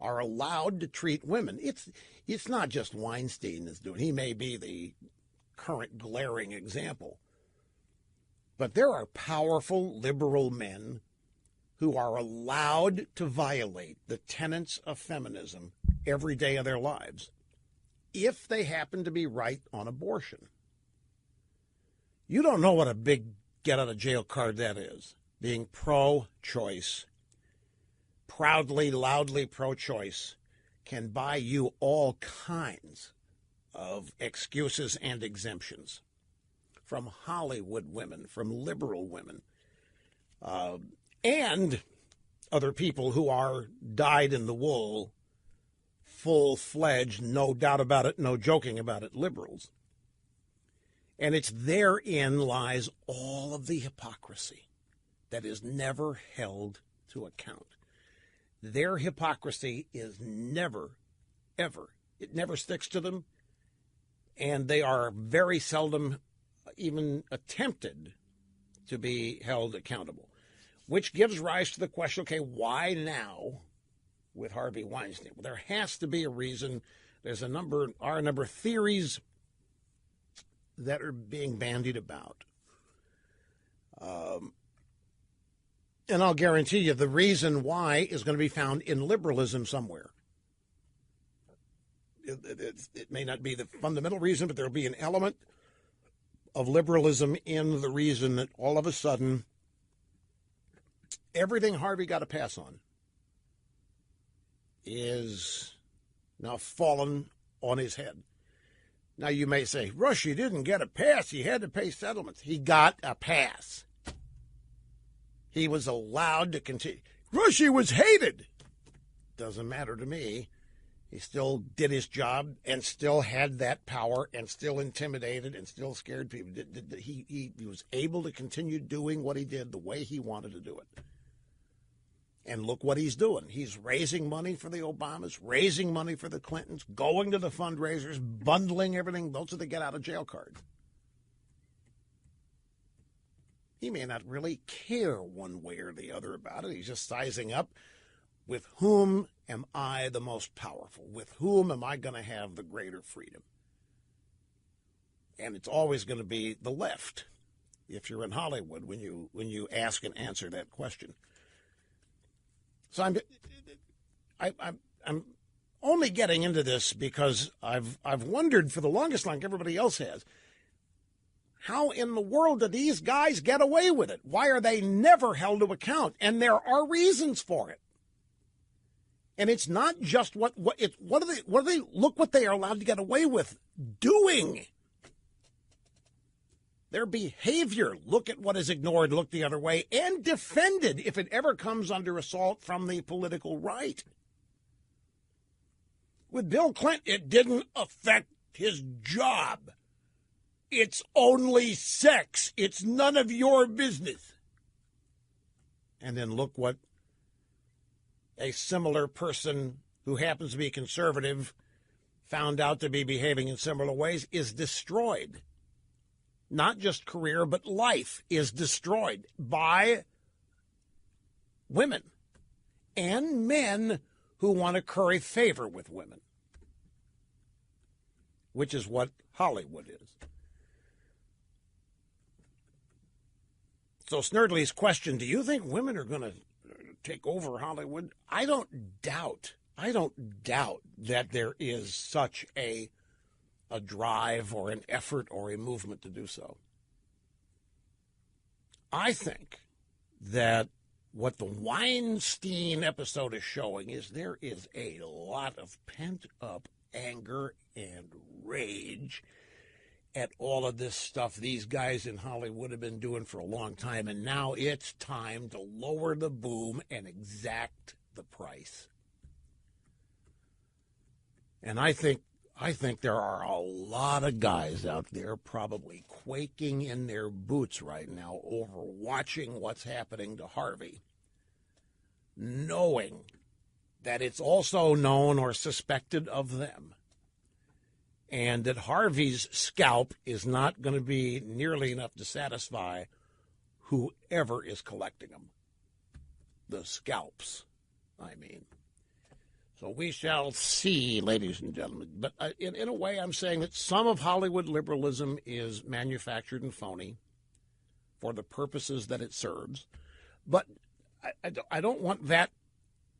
S2: are allowed to treat women. It's not just Weinstein that's doing it. He may be the current glaring example. But there are powerful liberal men who are allowed to violate the tenets of feminism every day of their lives if they happen to be right on abortion. You don't know what a big get-out-of-jail card that is. Being pro-choice, proudly, loudly pro-choice, can buy you all kinds of excuses and exemptions from Hollywood women, from liberal women, and other people who are dyed-in-the-wool, full-fledged, no doubt about it, no joking about it, liberals. And it's therein lies all of the hypocrisy that is never held to account. Their hypocrisy is never, ever, it never sticks to them, and they are very seldom even attempted to be held accountable, which gives rise to the question, okay, why now with Harvey Weinstein? Well, there has to be a reason. There's a number of theories that are being bandied about. And I'll guarantee you the reason why is going to be found in liberalism somewhere. It may not be the fundamental reason, but there will be an element of liberalism in the reason that all of a sudden everything Harvey got a pass on is now fallen on his head. Now, you may say, Rush, he didn't get a pass. He had to pay settlements. He got a pass. He was allowed to continue. Rush, he was hated. Doesn't matter to me. He still did his job and still had that power and still intimidated and still scared people. He was able to continue doing what he did the way he wanted to do it. And look what he's doing. He's raising money for the Obamas, raising money for the Clintons, going to the fundraisers, bundling everything. Those are the get-out-of-jail cards. He may not really care one way or the other about it. He's just sizing up, with whom am I the most powerful? With whom am I going to have the greater freedom? And it's always going to be the left, if you're in Hollywood, when you ask and answer that question. So I'm only getting into this because I've wondered for the longest, like everybody else has, how in the world do these guys get away with it? Why are they never held to account? And there are reasons for it. And it's not just what are they look what they are allowed to get away with doing. Their behavior, look at what is ignored, look the other way, and defended if it ever comes under assault from the political right. With Bill Clinton, it didn't affect his job. It's only sex. It's none of your business. And then look what a similar person who happens to be conservative found out to be behaving in similar ways is destroyed. Not just career, but life is destroyed by women and men who want to curry favor with women, which is what Hollywood is. So Snerdley's question, do you think women are going to take over Hollywood? I don't doubt that there is such a drive or an effort or a movement to do so. I think that what the Weinstein episode is showing is there is a lot of pent-up anger and rage at all of this stuff these guys in Hollywood have been doing for a long time, and now it's time to lower the boom and exact the price. And I think there are a lot of guys out there probably quaking in their boots right now over watching what's happening to Harvey, knowing that it's also known or suspected of them, and that Harvey's scalp is not going to be nearly enough to satisfy whoever is collecting them. The scalps, I mean. So we shall see, ladies and gentlemen. But in a way, I'm saying that some of Hollywood liberalism is manufactured and phony for the purposes that it serves. But I don't want that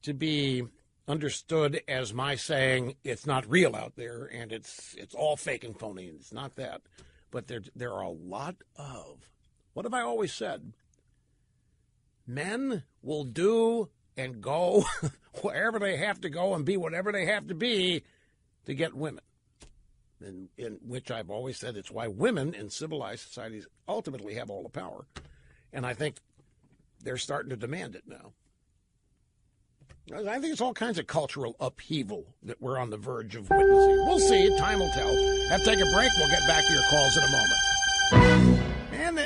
S2: to be understood as my saying it's not real out there and it's all fake and phony. It's not that. But there are a lot of, what have I always said? Men will do and go wherever they have to go and be whatever they have to be to get women. In which I've always said it's why women in civilized societies ultimately have all the power. And I think they're starting to demand it now. I think it's all kinds of cultural upheaval that we're on the verge of witnessing. We'll see. Time will tell. Have to take a break. We'll get back to your calls in a moment. And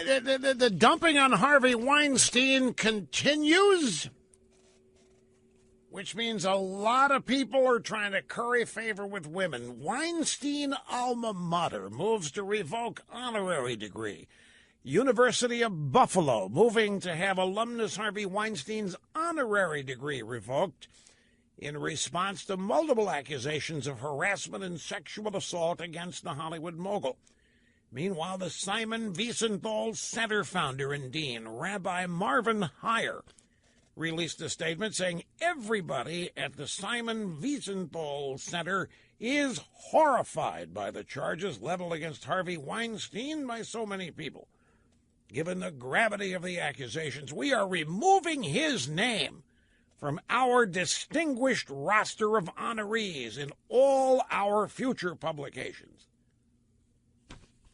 S2: the dumping on Harvey Weinstein continues, which means a lot of people are trying to curry favor with women. Weinstein alma mater moves to revoke honorary degree. University of Buffalo moving to have alumnus Harvey Weinstein's honorary degree revoked in response to multiple accusations of harassment and sexual assault against the Hollywood mogul. Meanwhile, the Simon Wiesenthal Center founder and dean, Rabbi Marvin Heyer, released a statement saying everybody at the Simon Wiesenthal Center is horrified by the charges leveled against Harvey Weinstein by so many people. Given the gravity of the accusations, we are removing his name from our distinguished roster of honorees in all our future publications.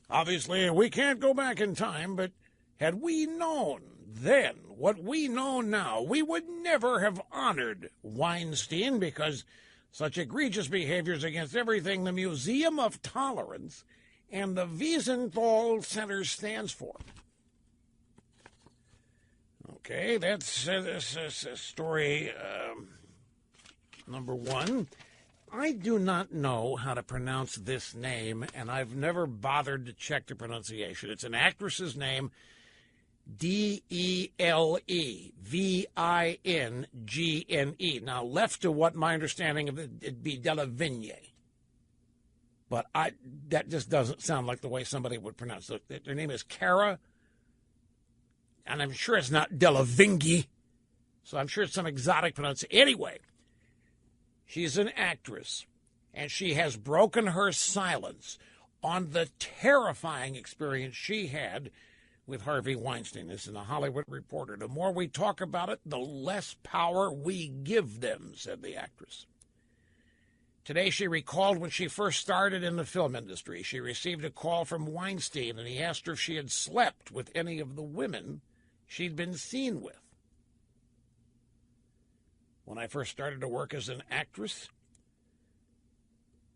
S2: Obviously, we can't go back in time, but had we known then what we know now, we would never have honored Weinstein because such egregious behaviors against everything the Museum of Tolerance and the Wiesenthal Center stands for. Okay, that's story number one. I do not know how to pronounce this name, and I've never bothered to check the pronunciation. It's an actress's name, Delevingne. Now, left to what my understanding of it, it'd be Delevingne. But that just doesn't sound like the way somebody would pronounce it. Their name is Cara, and I'm sure it's not Delevingne, so I'm sure it's some exotic pronunciation. Anyway, she's an actress, and she has broken her silence on the terrifying experience she had with Harvey Weinstein. This is in the Hollywood Reporter. The more we talk about it, the less power we give them, said the actress. Today she recalled when she first started in the film industry. She received a call from Weinstein, and he asked her if she had slept with any of the women she'd been seen with. When I first started to work as an actress,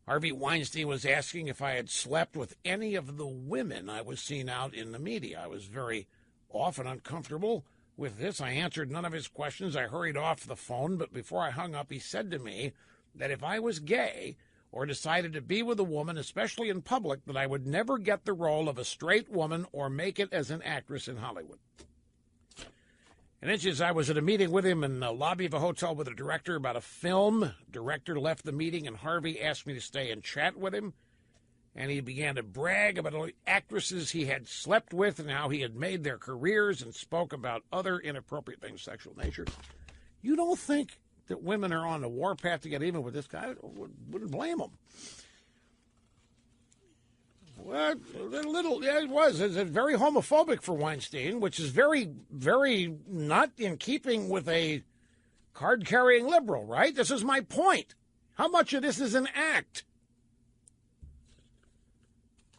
S2: Harvey Weinstein was asking if I had slept with any of the women I was seen out in the media. I was very often uncomfortable with this. I answered none of his questions. I hurried off the phone, but before I hung up, he said to me that if I was gay or decided to be with a woman, especially in public, that I would never get the role of a straight woman or make it as an actress in Hollywood. And inches, I was at a meeting with him in the lobby of a hotel with a director about a film. Director left the meeting, and Harvey asked me to stay and chat with him. And he began to brag about all the actresses he had slept with and how he had made their careers, and spoke about other inappropriate things, sexual nature. You don't think that women are on the warpath to get even with this guy? I wouldn't blame them. Well, it was. It's very homophobic for Weinstein, which is very, very not in keeping with a card-carrying liberal, right? This is my point. How much of this is an act?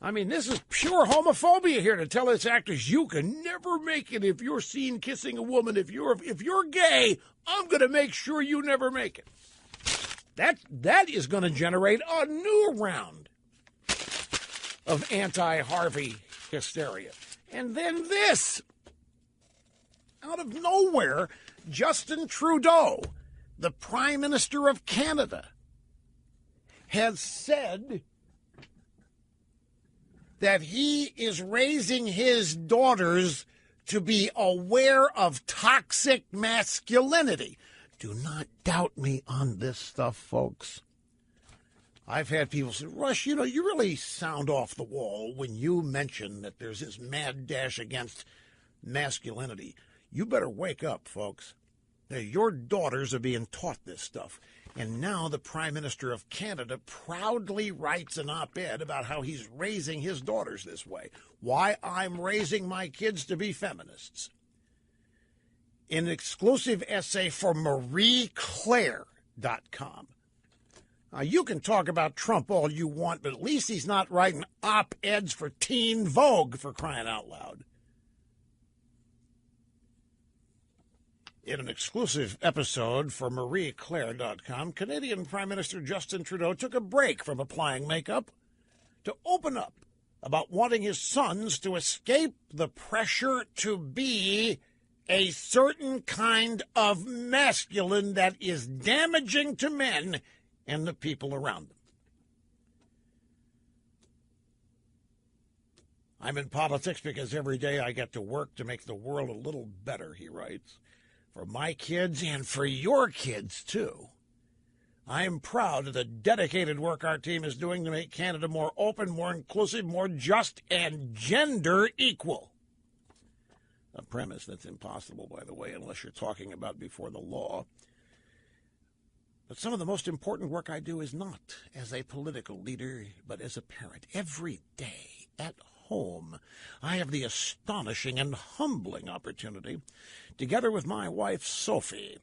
S2: I mean, this is pure homophobia here to tell its actors, you can never make it if you're seen kissing a woman. If you're gay, I'm going to make sure you never make it. That is going to generate a new round of anti-Harvey hysteria. And then this, out of nowhere, Justin Trudeau, the Prime Minister of Canada, has said that he is raising his daughters to be aware of toxic masculinity. Do not doubt me on this stuff, folks. I've had people say, Rush, you really sound off the wall when you mention that there's this mad dash against masculinity. You better wake up, folks. Your daughters are being taught this stuff. And now the Prime Minister of Canada proudly writes an op-ed about how he's raising his daughters this way. Why I'm raising my kids to be feminists. In an exclusive essay for MarieClaire.com. Now, you can talk about Trump all you want, but at least he's not writing op-eds for Teen Vogue, for crying out loud. In an exclusive episode for MarieClaire.com, Canadian Prime Minister Justin Trudeau took a break from applying makeup to open up about wanting his sons to escape the pressure to be a certain kind of masculine that is damaging to men and the people around them. I'm in politics because every day I get to work to make the world a little better, he writes. For my kids and for your kids, too. I am proud of the dedicated work our team is doing to make Canada more open, more inclusive, more just, and gender equal. A premise that's impossible, by the way, unless you're talking about before the law. But some of the most important work I do is not as a political leader, but as a parent. Every day at home, I have the astonishing and humbling opportunity, together with my wife, Sophie,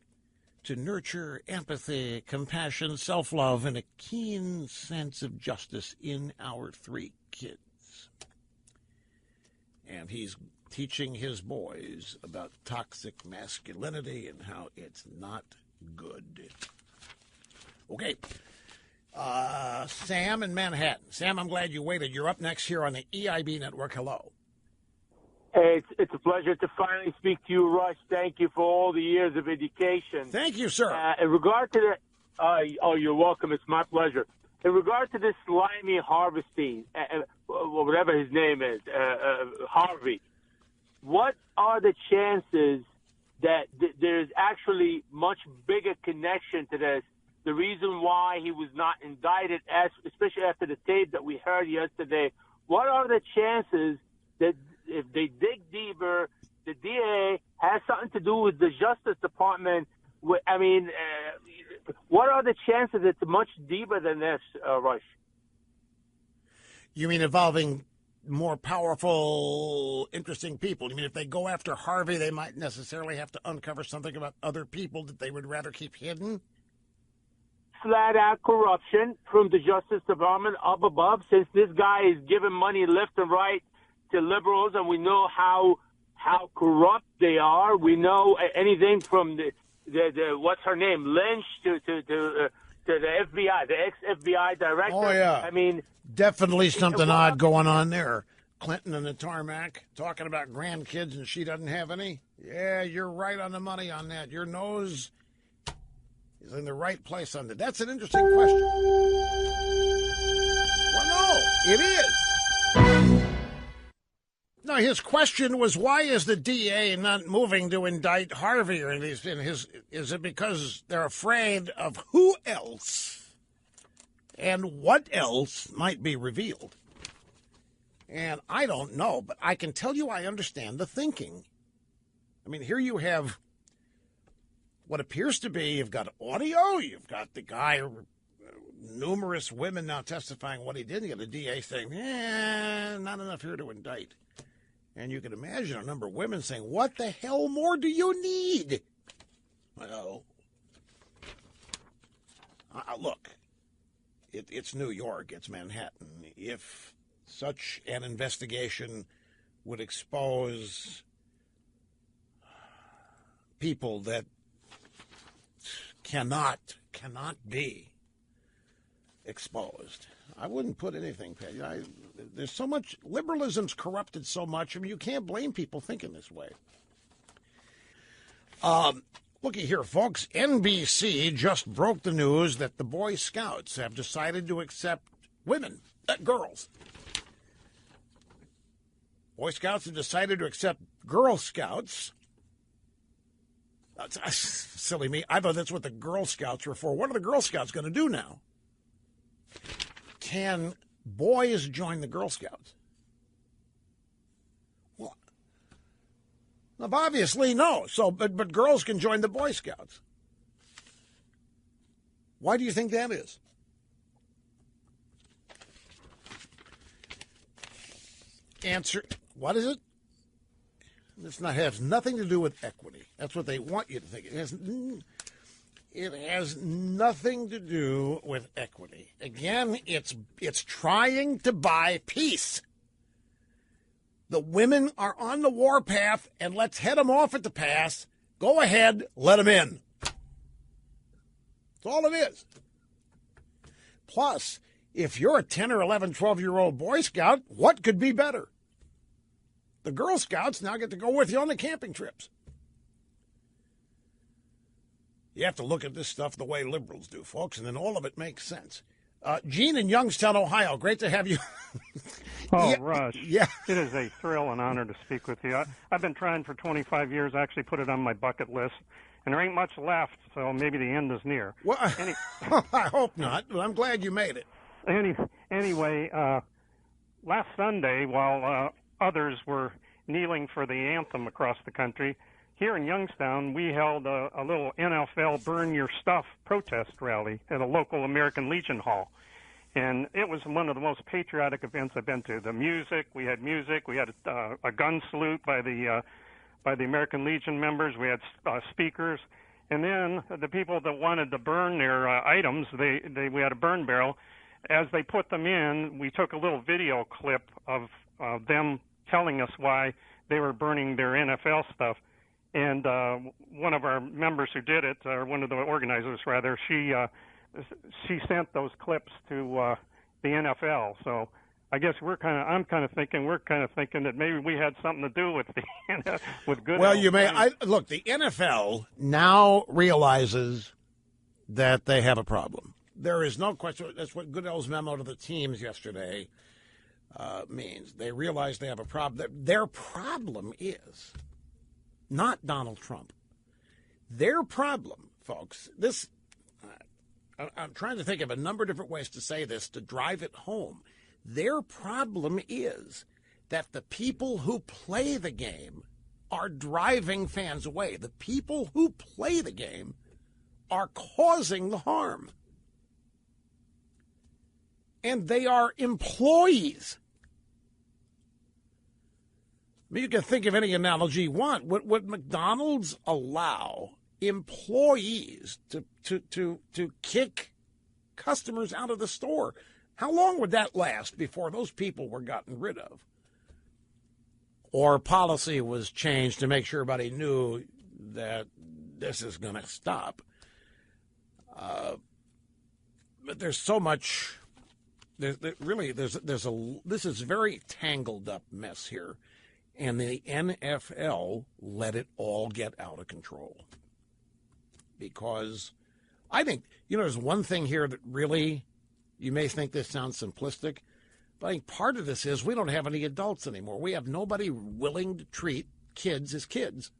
S2: to nurture empathy, compassion, self-love, and a keen sense of justice in our 3 kids. And he's teaching his boys about toxic masculinity and how it's not good. Okay. Sam in Manhattan. Sam, I'm glad you waited. You're up next here on the EIB Network. Hello.
S11: Hey, it's a pleasure to finally speak to you, Rush. Thank you for all the years of education.
S2: Thank you, sir.
S11: In regard to the, you're welcome. It's my pleasure. In regard to this slimy Harvestine, whatever his name is, Harvey, what are the chances that there's actually much bigger connection to this? The reason why he was not indicted, especially after the tape that we heard yesterday, what are the chances that if they dig deeper, the DA has something to do with the Justice Department? What are the chances it's much deeper than this, Rush?
S2: You mean involving more powerful, interesting people? You mean if they go after Harvey, they might necessarily have to uncover something about other people that they would rather keep hidden?
S11: Flat-out corruption from the Justice Department up above, since this guy is giving money left and right to liberals, and we know how corrupt they are. We know anything from the what's her name, Lynch, to the FBI, the ex-FBI director.
S2: Oh, yeah.
S11: I mean,
S2: definitely something odd going on there. Clinton and the tarmac talking about grandkids and she doesn't have any. Yeah, you're right on the money on that. Your nose is in the right place on that. That's an interesting question. Well, no, it is. No, his question was, why is the DA not moving to indict Harvey? Or is it because they're afraid of who else and what else might be revealed? And I don't know, but I can tell you I understand the thinking. I mean, here you have what appears to be, you've got audio, you've got the guy numerous women now testifying what he did. You get the DA saying, not enough here to indict. And you can imagine a number of women saying, what the hell more do you need? Well, look, it's New York, it's Manhattan. If such an investigation would expose people that cannot be exposed, I wouldn't put anything past. There's so much, liberalism's corrupted so much. I mean, you can't blame people thinking this way. Looky here, folks. NBC just broke the news that the Boy Scouts have decided to accept women, girls. Boy Scouts have decided to accept Girl Scouts. Silly me. I thought that's what the Girl Scouts were for. What are the Girl Scouts going to do now? Can boys join the Girl Scouts? Well, obviously no. So, but girls can join the Boy Scouts. Why do you think that is? Answer. What is it? This has nothing to do with equity. That's what they want you to think. It has nothing to do with equity. Again, it's trying to buy peace. The women are on the warpath, and let's head them off at the pass. Go ahead, let them in. That's all it is. Plus, if you're a 10 or 11, 12-year-old Boy Scout, what could be better? The Girl Scouts now get to go with you on the camping trips. You have to look at this stuff the way liberals do, folks, and then all of it makes sense. Gene in Youngstown, Ohio, great to have you.
S12: Oh, Rush.
S2: Yeah.
S12: It is a thrill and honor to speak with you. I've been trying for 25 years. I actually put it on my bucket list, and there ain't much left, so maybe the end is near.
S2: Well, I hope not, but I'm glad you made it.
S12: Anyway, last Sunday, while others were kneeling for the anthem across the country, here in Youngstown, we held a little NFL Burn Your Stuff protest rally at a local American Legion Hall. And it was one of the most patriotic events I've been to. The music, we had a gun salute by the American Legion members. We had speakers. And then the people that wanted to burn their items, we had a burn barrel. As they put them in, we took a little video clip of them telling us why they were burning their NFL stuff. And one of our members who did it, or one of the organizers rather, she sent those clips to the NFL. So I guess I'm kind of thinking that maybe we had something to do with with good.
S2: Well, you may look. The NFL now realizes that they have a problem. There is no question. That's what Goodell's memo to the teams yesterday means. They realize they have a problem. Their problem is not Donald Trump. Their problem, folks, I'm trying to think of a number of different ways to say this to drive it home. Their problem is that the people who play the game are driving fans away. The people who play the game are causing the harm. And they are employees. I mean, you can think of any analogy you want. Would McDonald's allow employees to kick customers out of the store? How long would that last before those people were gotten rid of? Or policy was changed to make sure everybody knew that this is going to stop. But there's so much. This is a very tangled up mess here. And the NFL let it all get out of control. Because I think, there's one thing here that really, you may think this sounds simplistic, but I think part of this is we don't have any adults anymore. We have nobody willing to treat kids as kids.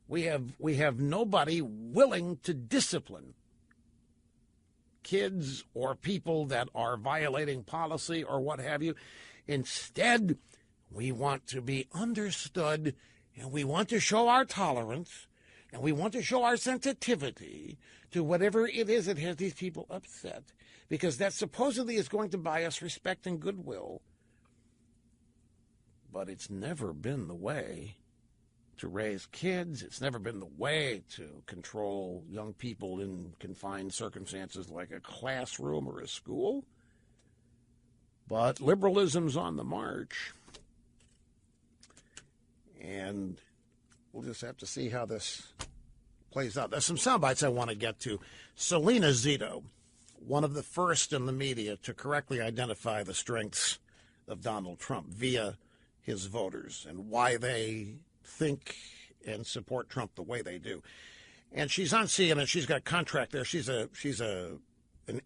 S2: We have nobody willing to discipline kids or people that are violating policy or what have you. Instead, we want to be understood, and we want to show our tolerance And we want to show our sensitivity to whatever it is that has these people upset, because that supposedly is going to buy us respect and goodwill. But it's never been the way to raise kids. It's never been the way to control young people in confined circumstances like a classroom or a school. But liberalism's on the march. And we'll just have to see how this plays out. There's some sound bites I want to get to. Selena Zito, one of the first in the media to correctly identify the strengths of Donald Trump via his voters and why they think and support Trump the way they do. And she's on CNN. She's got a contract there. She's an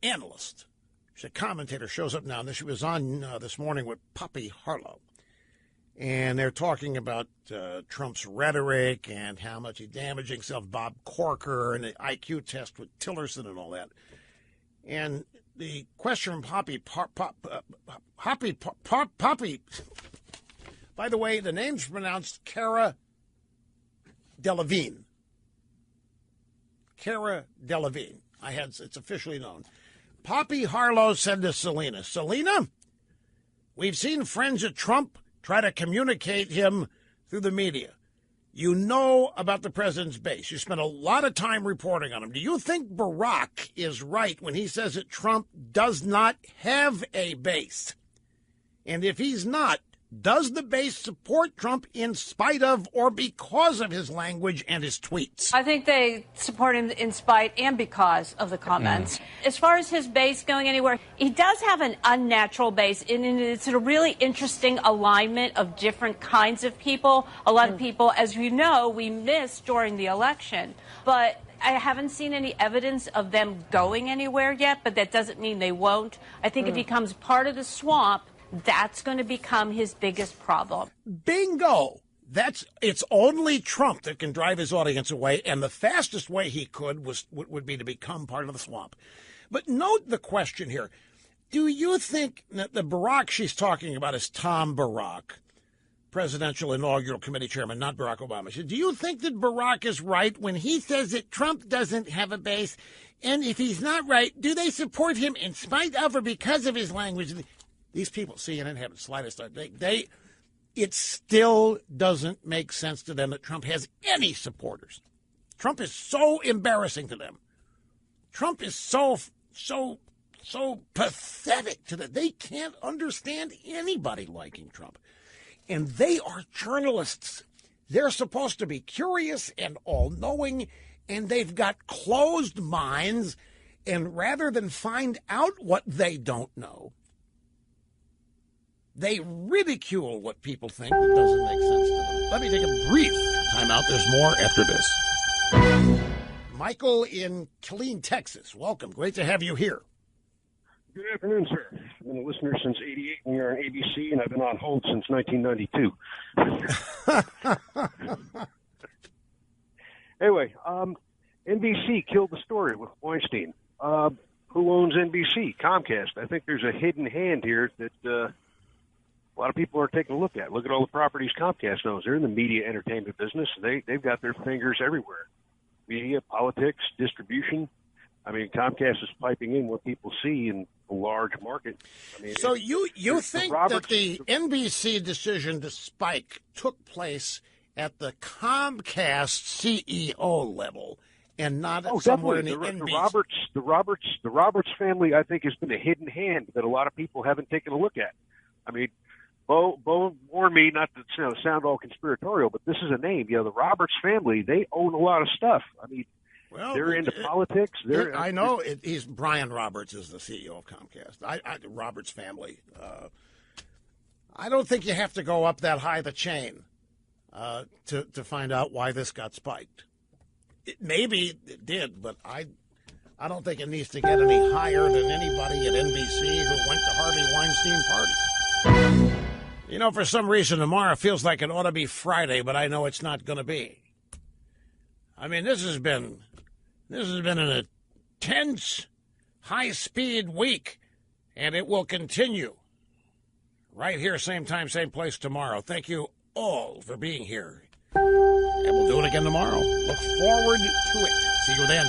S2: analyst. She's a commentator. Shows up now. And she was on this morning with Poppy Harlow. And they're talking about Trump's rhetoric and how much he damaged himself, Bob Corker, and the IQ test with Tillerson and all that. And the question from Poppy, by the way, the name's pronounced Cara Delevingne. Cara Delevingne. It's officially known. Poppy Harlow said to Selena, Selena, we've seen friends of Trump try to communicate him through the media. You know about the president's base. You spent a lot of time reporting on him. Do you think Barack is right when he says that Trump does not have a base? And if he's not, does the base support Trump in spite of or because of his language and his tweets?
S13: I think they support him in spite and because of the comments. As far as his base going anywhere, he does have an unnatural base, and it's a really interesting alignment of different kinds of people. A lot of people, as you know, we missed during the election. But I haven't seen any evidence of them going anywhere yet, but that doesn't mean they won't. I think if he becomes part of the swamp, that's going to become his biggest problem.
S2: Bingo! It's only Trump that can drive his audience away, and the fastest way he could would be to become part of the swamp. But note the question here. Do you think that the Barack she's talking about is Tom Barack, Presidential Inaugural Committee Chairman, not Barack Obama? Do you think that Barack is right when he says that Trump doesn't have a base? And if he's not right, do they support him in spite of or because of his language? These people, CNN, haven't the slightest idea. It still doesn't make sense to them that Trump has any supporters. Trump is so embarrassing to them. Trump is so pathetic to them. They can't understand anybody liking Trump. And they are journalists. They're supposed to be curious and all-knowing, and they've got closed minds. And rather than find out what they don't know, they ridicule what people think that doesn't make sense to them. Let me take a brief time out. There's more after this. Michael in Killeen, Texas. Welcome. Great to have you here.
S14: Good afternoon, sir. I've been a listener since '88 when you're on ABC, and I've been on hold since 1992. Anyway, NBC killed the story with Weinstein. Who owns NBC? Comcast. I think there's a hidden hand here that a lot of people are taking a look at. Look at all the properties Comcast owns. They're in the media entertainment business. They've got their fingers everywhere. Media, politics, distribution. I mean, Comcast is piping in what people see in a large market. I mean,
S2: so you think that the NBC decision to spike took place at the Comcast CEO level and not somewhere in the NBC?
S14: The Roberts family, I think, has been a hidden hand that a lot of people haven't taken a look at. I mean, Bo warned me not to sound all conspiratorial, but this is a name. The Roberts family, they own a lot of stuff. I mean, they're into politics.
S2: I know. He's Brian Roberts is the CEO of Comcast. The Roberts family. I don't think you have to go up that high the chain to find out why this got spiked. Maybe it did, but I don't think it needs to get any higher than anybody at NBC who went to Harvey Weinstein parties. For some reason tomorrow feels like it ought to be Friday, but I know it's not going to be. I mean, this has been an intense, high-speed week, and it will continue. Right here, same time, same place tomorrow. Thank you all for being here. And we'll do it again tomorrow. Look forward to it. See you then.